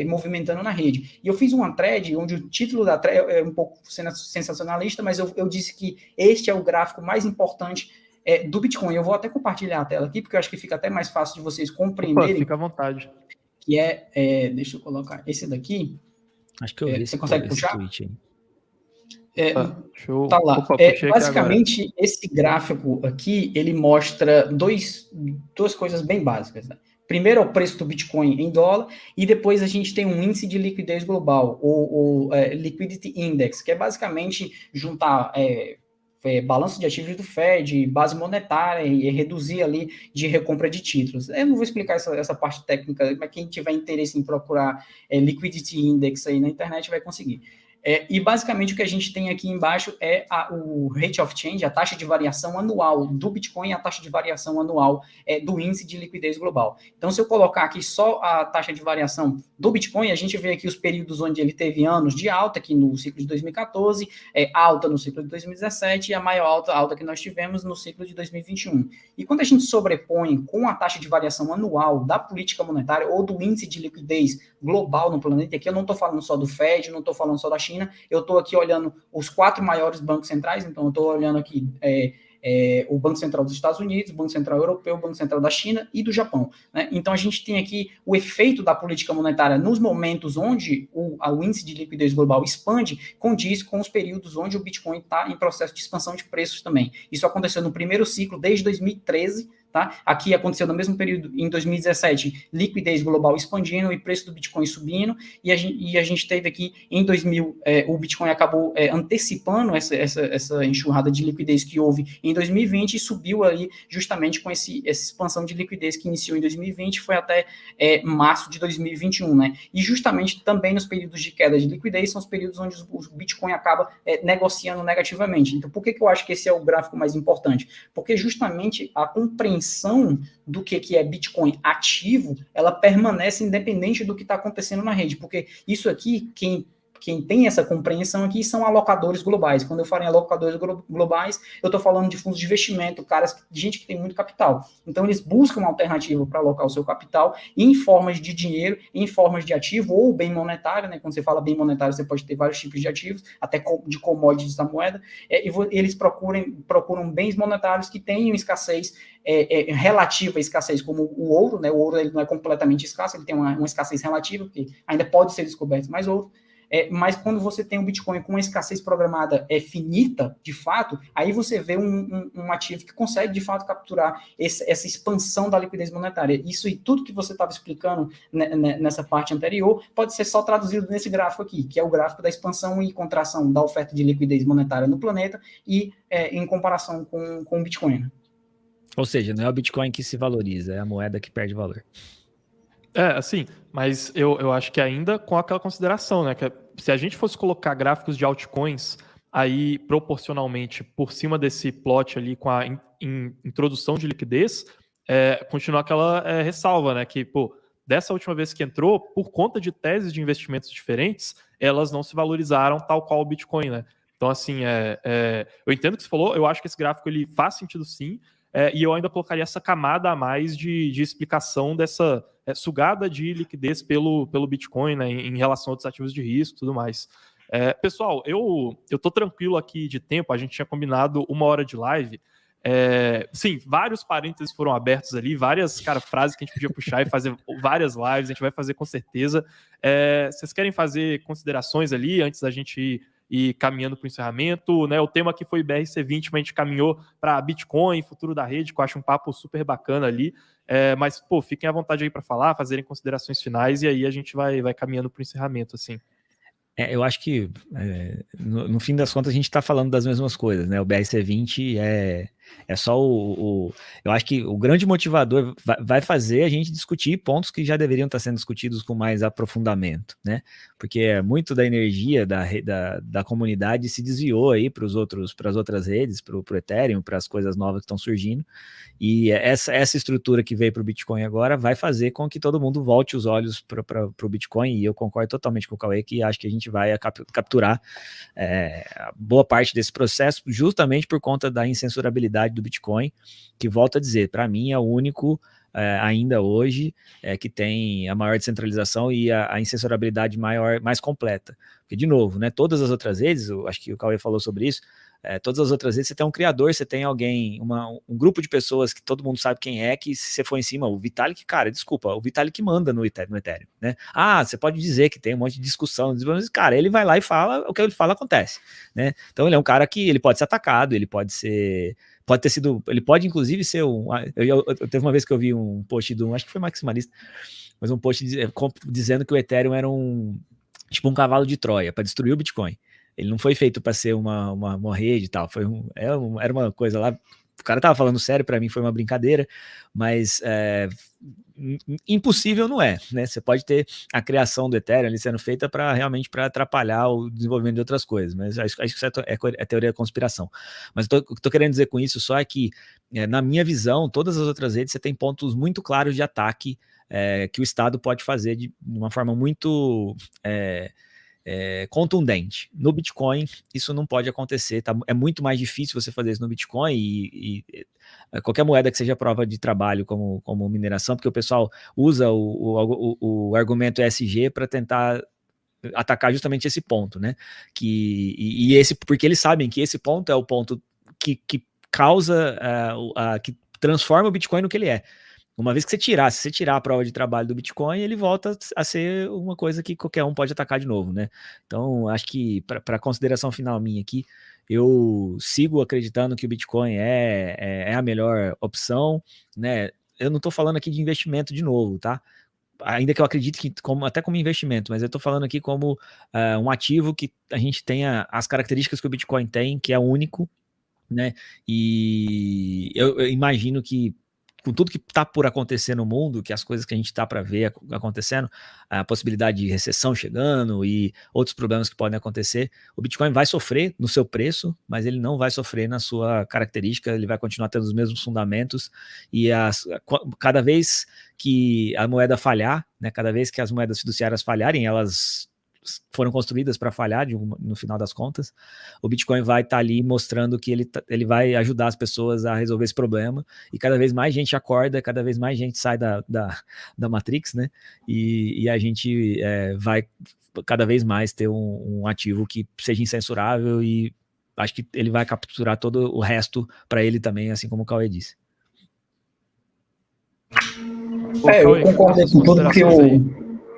movimentando na rede. E eu fiz uma thread, onde o título da thread é um pouco sensacionalista, mas eu disse que este é o gráfico mais importante do Bitcoin. Eu vou até compartilhar a tela aqui, porque eu acho que fica até mais fácil de vocês compreenderem. Opa, fica à vontade. Que deixa eu colocar esse daqui. Acho que eu vi você consegue puxar? Tweet aí. Tá lá. Opa, basicamente, esse gráfico aqui, ele mostra duas coisas bem básicas, né? Primeiro é o preço do Bitcoin em dólar, e depois a gente tem um índice de liquidez global, o Liquidity Index, que é basicamente juntar balanço de ativos do Fed, base monetária, e reduzir ali de recompra de títulos. Eu não vou explicar essa parte técnica, mas quem tiver interesse em procurar Liquidity Index aí na internet vai conseguir. E basicamente o que a gente tem aqui embaixo é o rate of change, a taxa de variação anual do Bitcoin e a taxa de variação anual do índice de liquidez global. Então, se eu colocar aqui só a taxa de variação do Bitcoin, a gente vê aqui os períodos onde ele teve anos de alta, aqui no ciclo de 2014, alta no ciclo de 2017 e a maior alta que nós tivemos no ciclo de 2021. E quando a gente sobrepõe com a taxa de variação anual da política monetária ou do índice de liquidez global no planeta, aqui eu não estou falando só do Fed, não estou falando só da China, eu estou aqui olhando os 4 maiores bancos centrais, então eu estou olhando aqui o Banco Central dos Estados Unidos, o Banco Central Europeu, o Banco Central da China e do Japão, né? Então a gente tem aqui o efeito da política monetária nos momentos onde o índice de liquidez global expande, condiz com os períodos onde o Bitcoin está em processo de expansão de preços também. Isso aconteceu no primeiro ciclo desde 2013, tá? Aqui aconteceu no mesmo período, em 2017, liquidez global expandindo e preço do Bitcoin subindo, e a gente teve aqui, em 2000, o Bitcoin acabou antecipando essa enxurrada de liquidez que houve em 2020 e subiu aí justamente com essa expansão de liquidez que iniciou em 2020, foi até março de 2021, né? E justamente também nos períodos de queda de liquidez são os períodos onde o Bitcoin acaba negociando negativamente. Então, por que eu acho que esse é o gráfico mais importante? Porque justamente a compreensão do que é Bitcoin ativo, ela permanece independente do que está acontecendo na rede, porque isso aqui, quem tem essa compreensão aqui são alocadores globais. Quando eu falo em alocadores globais, eu estou falando de fundos de investimento, gente que tem muito capital. Então, eles buscam uma alternativa para alocar o seu capital em formas de dinheiro, em formas de ativo ou bem monetário, né? Quando você fala bem monetário, você pode ter vários tipos de ativos, até de commodities da moeda, e eles procuram bens monetários que tenham escassez, relativa escassez, como o ouro, né? O ouro ele não é completamente escasso, ele tem uma escassez relativa, porque ainda pode ser descoberto mais ouro. Mas quando você tem um Bitcoin com uma escassez programada finita, de fato, aí você vê um ativo que consegue, de fato, capturar essa expansão da liquidez monetária. Isso e tudo que você estava explicando nessa parte anterior pode ser só traduzido nesse gráfico aqui, que é o gráfico da expansão e contração da oferta de liquidez monetária no planeta e em comparação com o Bitcoin. Ou seja, não é o Bitcoin que se valoriza, é a moeda que perde valor. Assim, mas eu acho que ainda com aquela consideração, né? Que se a gente fosse colocar gráficos de altcoins aí proporcionalmente por cima desse plot ali com a introdução de liquidez, continua aquela ressalva, né? Que, dessa última vez que entrou, por conta de teses de investimentos diferentes, elas não se valorizaram tal qual o Bitcoin, né? Então, assim, eu entendo o que você falou, eu acho que esse gráfico ele faz sentido sim, e eu ainda colocaria essa camada a mais de explicação dessa sugada de liquidez pelo Bitcoin, né, em relação a outros ativos de risco e tudo mais. Pessoal, eu tô tranquilo aqui de tempo, a gente tinha combinado 1 hora de live. Sim, vários parênteses foram abertos ali, várias frases que a gente podia puxar e fazer várias lives, a gente vai fazer com certeza. Vocês querem fazer considerações ali antes da gente ir caminhando para o encerramento, né? O tema aqui foi BRC20, mas a gente caminhou para Bitcoin, futuro da rede, que eu acho um papo super bacana ali. Mas, fiquem à vontade aí para falar, fazerem considerações finais, e aí a gente vai caminhando para o encerramento, assim. Eu acho que, no fim das contas, a gente está falando das mesmas coisas, né? O BRC20 é só eu acho que o grande motivador vai fazer a gente discutir pontos que já deveriam estar sendo discutidos com mais aprofundamento, né? porque muito da energia da comunidade se desviou aí para as outras redes, para o Ethereum, para as coisas novas que estão surgindo, e essa estrutura que veio para o Bitcoin agora vai fazer com que todo mundo volte os olhos para o Bitcoin, e eu concordo totalmente com o Cauê, que acho que a gente vai capturar boa parte desse processo, justamente por conta da incensurabilidade do Bitcoin, que, volto a dizer, para mim é o único ainda hoje que tem a maior descentralização e a incensurabilidade mais completa. Porque, de novo, né, todas as outras redes, acho que o Cauê falou sobre isso, todas as outras redes você tem um criador, você tem alguém, um grupo de pessoas que todo mundo sabe quem é, que se você for em cima, o Vitalik, cara, desculpa, o Vitalik manda no Ethereum, né? Você pode dizer que tem um monte de discussão, mas, cara, ele vai lá e fala, o que ele fala acontece, né? Então ele é um cara que ele pode ser atacado, ele pode ter sido, ele pode inclusive ser teve uma vez que eu vi um post acho que foi maximalista, mas um post dizendo que o Ethereum era tipo um cavalo de Troia para destruir o Bitcoin. Ele não foi feito para ser uma rede e tal, era uma coisa lá, o cara tava falando sério, para mim foi uma brincadeira, mas impossível não é, né? Você pode ter a criação do Ethereum ali sendo feita realmente para atrapalhar o desenvolvimento de outras coisas, mas acho que isso é teoria da conspiração. Mas o que eu tô querendo dizer com isso só é que, na minha visão, todas as outras redes você tem pontos muito claros de ataque que o Estado pode fazer de uma forma muito contundente. No Bitcoin, isso não pode acontecer, tá? É muito mais difícil você fazer isso no Bitcoin e qualquer moeda que seja prova de trabalho como mineração, porque o pessoal usa o argumento ESG para tentar atacar justamente esse ponto, né? Porque eles sabem que esse ponto é o ponto que causa, que transforma o Bitcoin no que ele é. Uma vez que se você tirar a prova de trabalho do Bitcoin, ele volta a ser uma coisa que qualquer um pode atacar de novo, né? Então, acho que, para consideração final minha aqui, eu sigo acreditando que o Bitcoin é a melhor opção, né? Eu não estou falando aqui de investimento de novo, tá? Ainda que eu acredite que até como investimento, mas eu estou falando aqui como um ativo que a gente tenha as características que o Bitcoin tem, que é único, né? E eu imagino que, com tudo que está por acontecer no mundo, que as coisas que a gente está para ver acontecendo, a possibilidade de recessão chegando e outros problemas que podem acontecer, o Bitcoin vai sofrer no seu preço, mas ele não vai sofrer na sua característica, ele vai continuar tendo os mesmos fundamentos, e cada vez que a moeda falhar, né, cada vez que as moedas fiduciárias falharem, elas foram construídas para falhar no final das contas, o Bitcoin vai estar ali mostrando que ele vai ajudar as pessoas a resolver esse problema, e cada vez mais gente acorda, cada vez mais gente sai da Matrix, né? E a gente vai cada vez mais ter um ativo que seja incensurável, e acho que ele vai capturar todo o resto para ele também, assim como o Cauê disse. Eu concordo com tudo que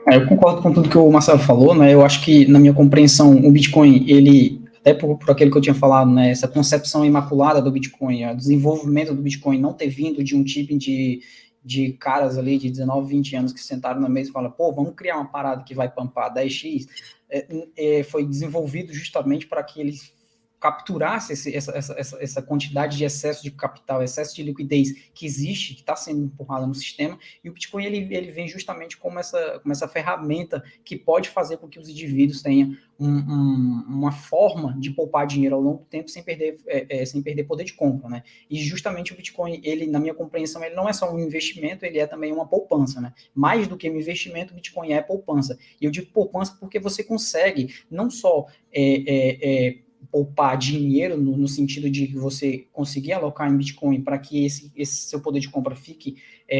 eu concordo com tudo que o Marcelo falou, né? Eu acho que, na minha compreensão, o Bitcoin, ele, até por aquilo que eu tinha falado, né? Essa concepção imaculada do Bitcoin, o desenvolvimento do Bitcoin não ter vindo de um tipo de caras ali de 19, 20 anos que sentaram na mesa e falaram, vamos criar uma parada que vai pampar 10x, foi desenvolvido justamente para que eles capturasse essa quantidade de excesso de capital, excesso de liquidez que existe, que está sendo empurrada no sistema, e o Bitcoin ele vem justamente como essa ferramenta que pode fazer com que os indivíduos tenham uma forma de poupar dinheiro ao longo do tempo sem perder poder de compra, né? E justamente o Bitcoin, ele, na minha compreensão, ele não é só um investimento, ele é também uma poupança, né? Mais do que um investimento, o Bitcoin é poupança. E eu digo poupança porque você consegue não só poupar dinheiro no sentido de você conseguir alocar em Bitcoin para que esse seu poder de compra fique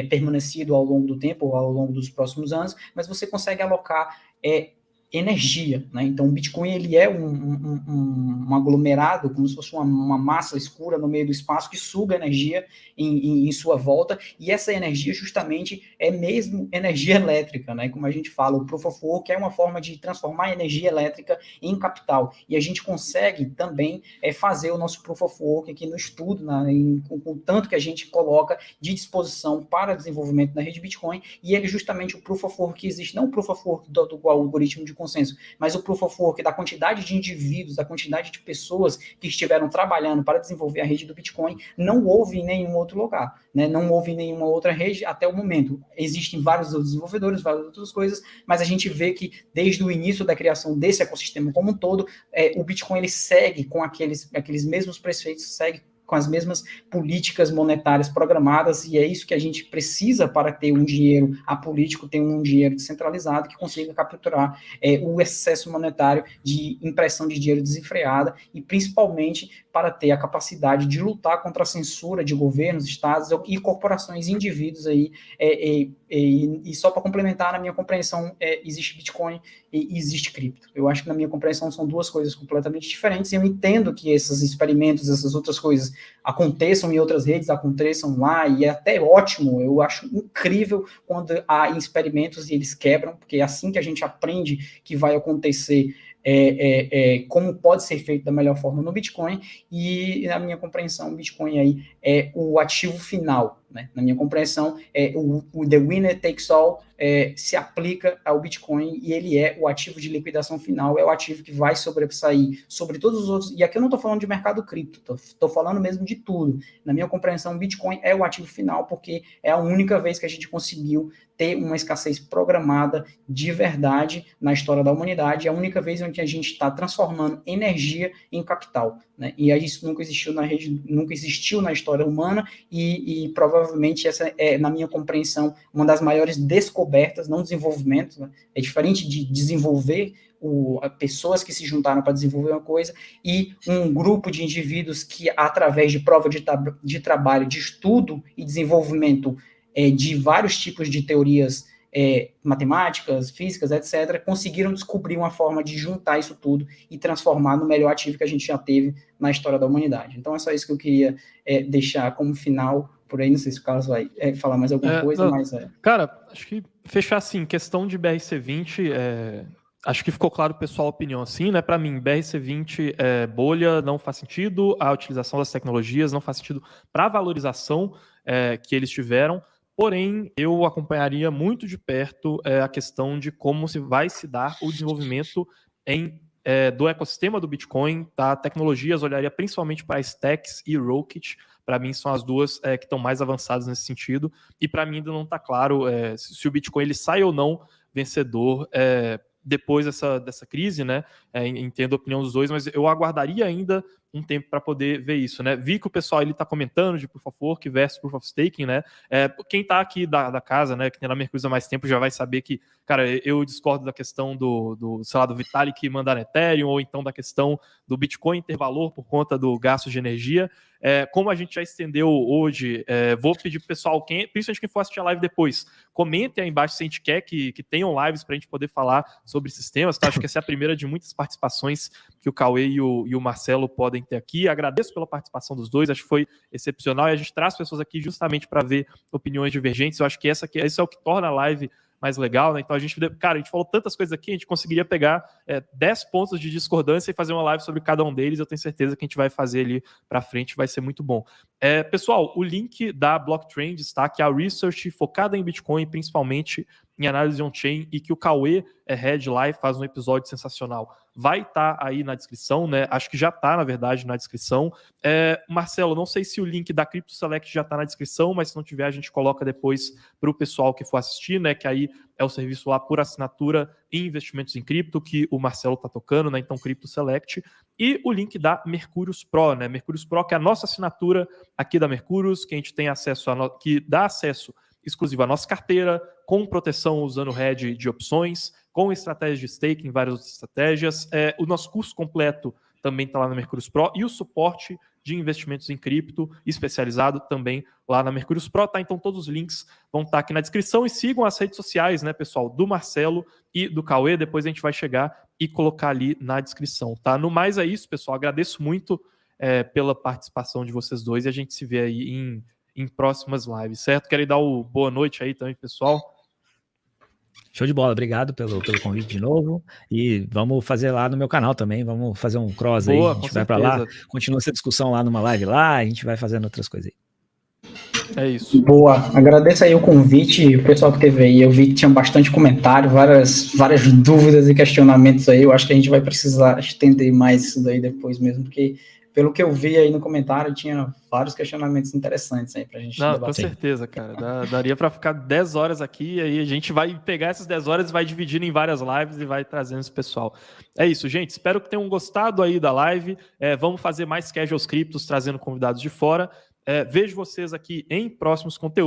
permanecido ao longo do tempo, ou ao longo dos próximos anos, mas você consegue alocar energia, né? Então o Bitcoin ele é um aglomerado, como se fosse uma massa escura no meio do espaço que suga energia em sua volta, e essa energia justamente é mesmo energia elétrica, né? Como a gente fala, o Proof of Work é uma forma de transformar a energia elétrica em capital, e a gente consegue também fazer o nosso Proof of Work aqui no estudo, com o tanto que a gente coloca de disposição para desenvolvimento da rede Bitcoin, e ele justamente o Proof of Work que existe, não o Proof of Work do algoritmo de consenso, mas o Proof of Work da quantidade de indivíduos, da quantidade de pessoas que estiveram trabalhando para desenvolver a rede do Bitcoin, não houve em nenhum outro lugar, né? Não houve em nenhuma outra rede até o momento. Existem vários desenvolvedores, várias outras coisas, mas a gente vê que desde o início da criação desse ecossistema como um todo, o Bitcoin ele segue com aqueles mesmos preceitos, segue com as mesmas políticas monetárias programadas, e é isso que a gente precisa para ter um dinheiro apolítico, ter um dinheiro descentralizado que consiga capturar o excesso monetário de impressão de dinheiro desenfreada, e principalmente para ter a capacidade de lutar contra a censura de governos, estados e corporações e indivíduos aí, e só para complementar, na minha compreensão, existe Bitcoin e existe cripto. Eu acho que na minha compreensão são duas coisas completamente diferentes, e eu entendo que esses experimentos, essas outras coisas aconteçam em outras redes, aconteçam lá, e é até ótimo, eu acho incrível quando há experimentos e eles quebram, porque é assim que a gente aprende que vai acontecer, como pode ser feito da melhor forma no Bitcoin, e na minha compreensão, o Bitcoin aí é o ativo final, né? Na minha compreensão, o The Winner Takes All se aplica ao Bitcoin, e ele é o ativo de liquidação final, é o ativo que vai sobressair sobre todos os outros, e aqui eu não estou falando de mercado cripto, estou falando mesmo de tudo. Na minha compreensão, o Bitcoin é o ativo final, porque é a única vez que a gente conseguiu ter uma escassez programada de verdade na história da humanidade, é a única vez em que a gente está transformando energia em capital, né? E isso nunca existiu na rede, nunca existiu na história humana, e provavelmente essa é, na minha compreensão, uma das maiores descobertas, não desenvolvimento, né? É diferente de desenvolver pessoas que se juntaram para desenvolver uma coisa, e um grupo de indivíduos que, através de prova de trabalho, de estudo e desenvolvimento de vários tipos de teorias matemáticas, físicas, etc., conseguiram descobrir uma forma de juntar isso tudo e transformar no melhor ativo que a gente já teve na história da humanidade. Então é só isso que eu queria deixar como final por aí. Não sei se o Carlos vai falar mais alguma coisa, não, mas... Cara, acho que fechar assim, questão de BRC20, acho que ficou claro, pessoal, a opinião assim, né? Para mim, BRC20 bolha, não faz sentido, a utilização das tecnologias não faz sentido para a valorização que eles tiveram. Porém, eu acompanharia muito de perto a questão de como vai se dar o desenvolvimento do ecossistema do Bitcoin, tá? Tecnologias, olharia principalmente para Stacks e Rocket. Para mim, são as duas que estão mais avançadas nesse sentido. E para mim ainda não está claro se o Bitcoin ele sai ou não vencedor depois dessa crise, né? Entendo a opinião dos dois, mas eu aguardaria ainda um tempo para poder ver isso, né? Vi que o pessoal está comentando de Proof of Work versus Proof of Staking, né? Quem está aqui da casa, né, que tem na Mercúrio há mais tempo, já vai saber que, cara, eu discordo da questão do Vitalik mandar no Ethereum, ou então da questão do Bitcoin ter valor por conta do gasto de energia. Como a gente já estendeu hoje, vou pedir pro pessoal, principalmente quem for assistir a live depois, comentem aí embaixo se a gente quer que tenham lives para a gente poder falar sobre esses temas, tá? Acho que essa é a primeira de muitas participações que o Cauê e o Marcelo podem ter aqui. Agradeço pela participação dos dois, acho que foi excepcional, e a gente traz pessoas aqui justamente para ver opiniões divergentes. Eu acho que esse é o que torna a live mais legal, né? Então a gente falou tantas coisas aqui, a gente conseguiria pegar 10 pontos de discordância e fazer uma live sobre cada um deles. Eu tenho certeza que a gente vai fazer ali para frente, vai ser muito bom. Pessoal, o link da Blocktrend está, que é a research focada em Bitcoin, principalmente em análise on-chain, e que o Cauê Head lá faz um episódio sensacional. Vai estar aí na descrição, né? Acho que já está, na verdade, na descrição. Marcelo, não sei se o link da Crypto Select já está na descrição, mas se não tiver, a gente coloca depois para o pessoal que for assistir, né? Que aí é o serviço lá por assinatura em investimentos em cripto, que o Marcelo está tocando, né? Então, Crypto Select. E o link da Mercúrios Pro, né? Mercúrios Pro, que é a nossa assinatura aqui da Mercúrios, que a gente tem acesso que dá acesso exclusivo à nossa carteira, com proteção usando o hedge de opções, com estratégias de staking, várias outras estratégias. O nosso curso completo também está lá na Mercúrios Pro, e o suporte de investimentos em cripto especializado também lá na Mercúrios Pro, tá? Então todos os links vão estar aqui na descrição, e sigam as redes sociais, né, pessoal, do Marcelo e do Cauê. Depois a gente vai chegar e colocar ali na descrição, tá? No mais é isso, pessoal. Agradeço muito pela participação de vocês dois, e a gente se vê aí em próximas lives, certo? Quero dar boa noite aí também, pessoal. Show de bola, obrigado pelo convite de novo, e vamos fazer lá no meu canal também, vamos fazer um cross aí, a gente vai para lá, continua essa discussão lá numa live lá, a gente vai fazendo outras coisas aí. É isso. Boa, agradeço aí o convite, o pessoal que teve aí. Eu vi que tinha bastante comentário, várias dúvidas e questionamentos aí. Eu acho que a gente vai precisar estender mais isso daí depois mesmo, porque pelo que eu vi aí no comentário, tinha vários questionamentos interessantes aí pra gente debater. Com certeza, cara. Daria para ficar 10 horas aqui, e aí a gente vai pegar essas 10 horas e vai dividindo em várias lives e vai trazendo esse pessoal. É isso, gente. Espero que tenham gostado aí da live. Vamos fazer mais Casuals Criptos, trazendo convidados de fora. Vejo vocês aqui em próximos conteúdos.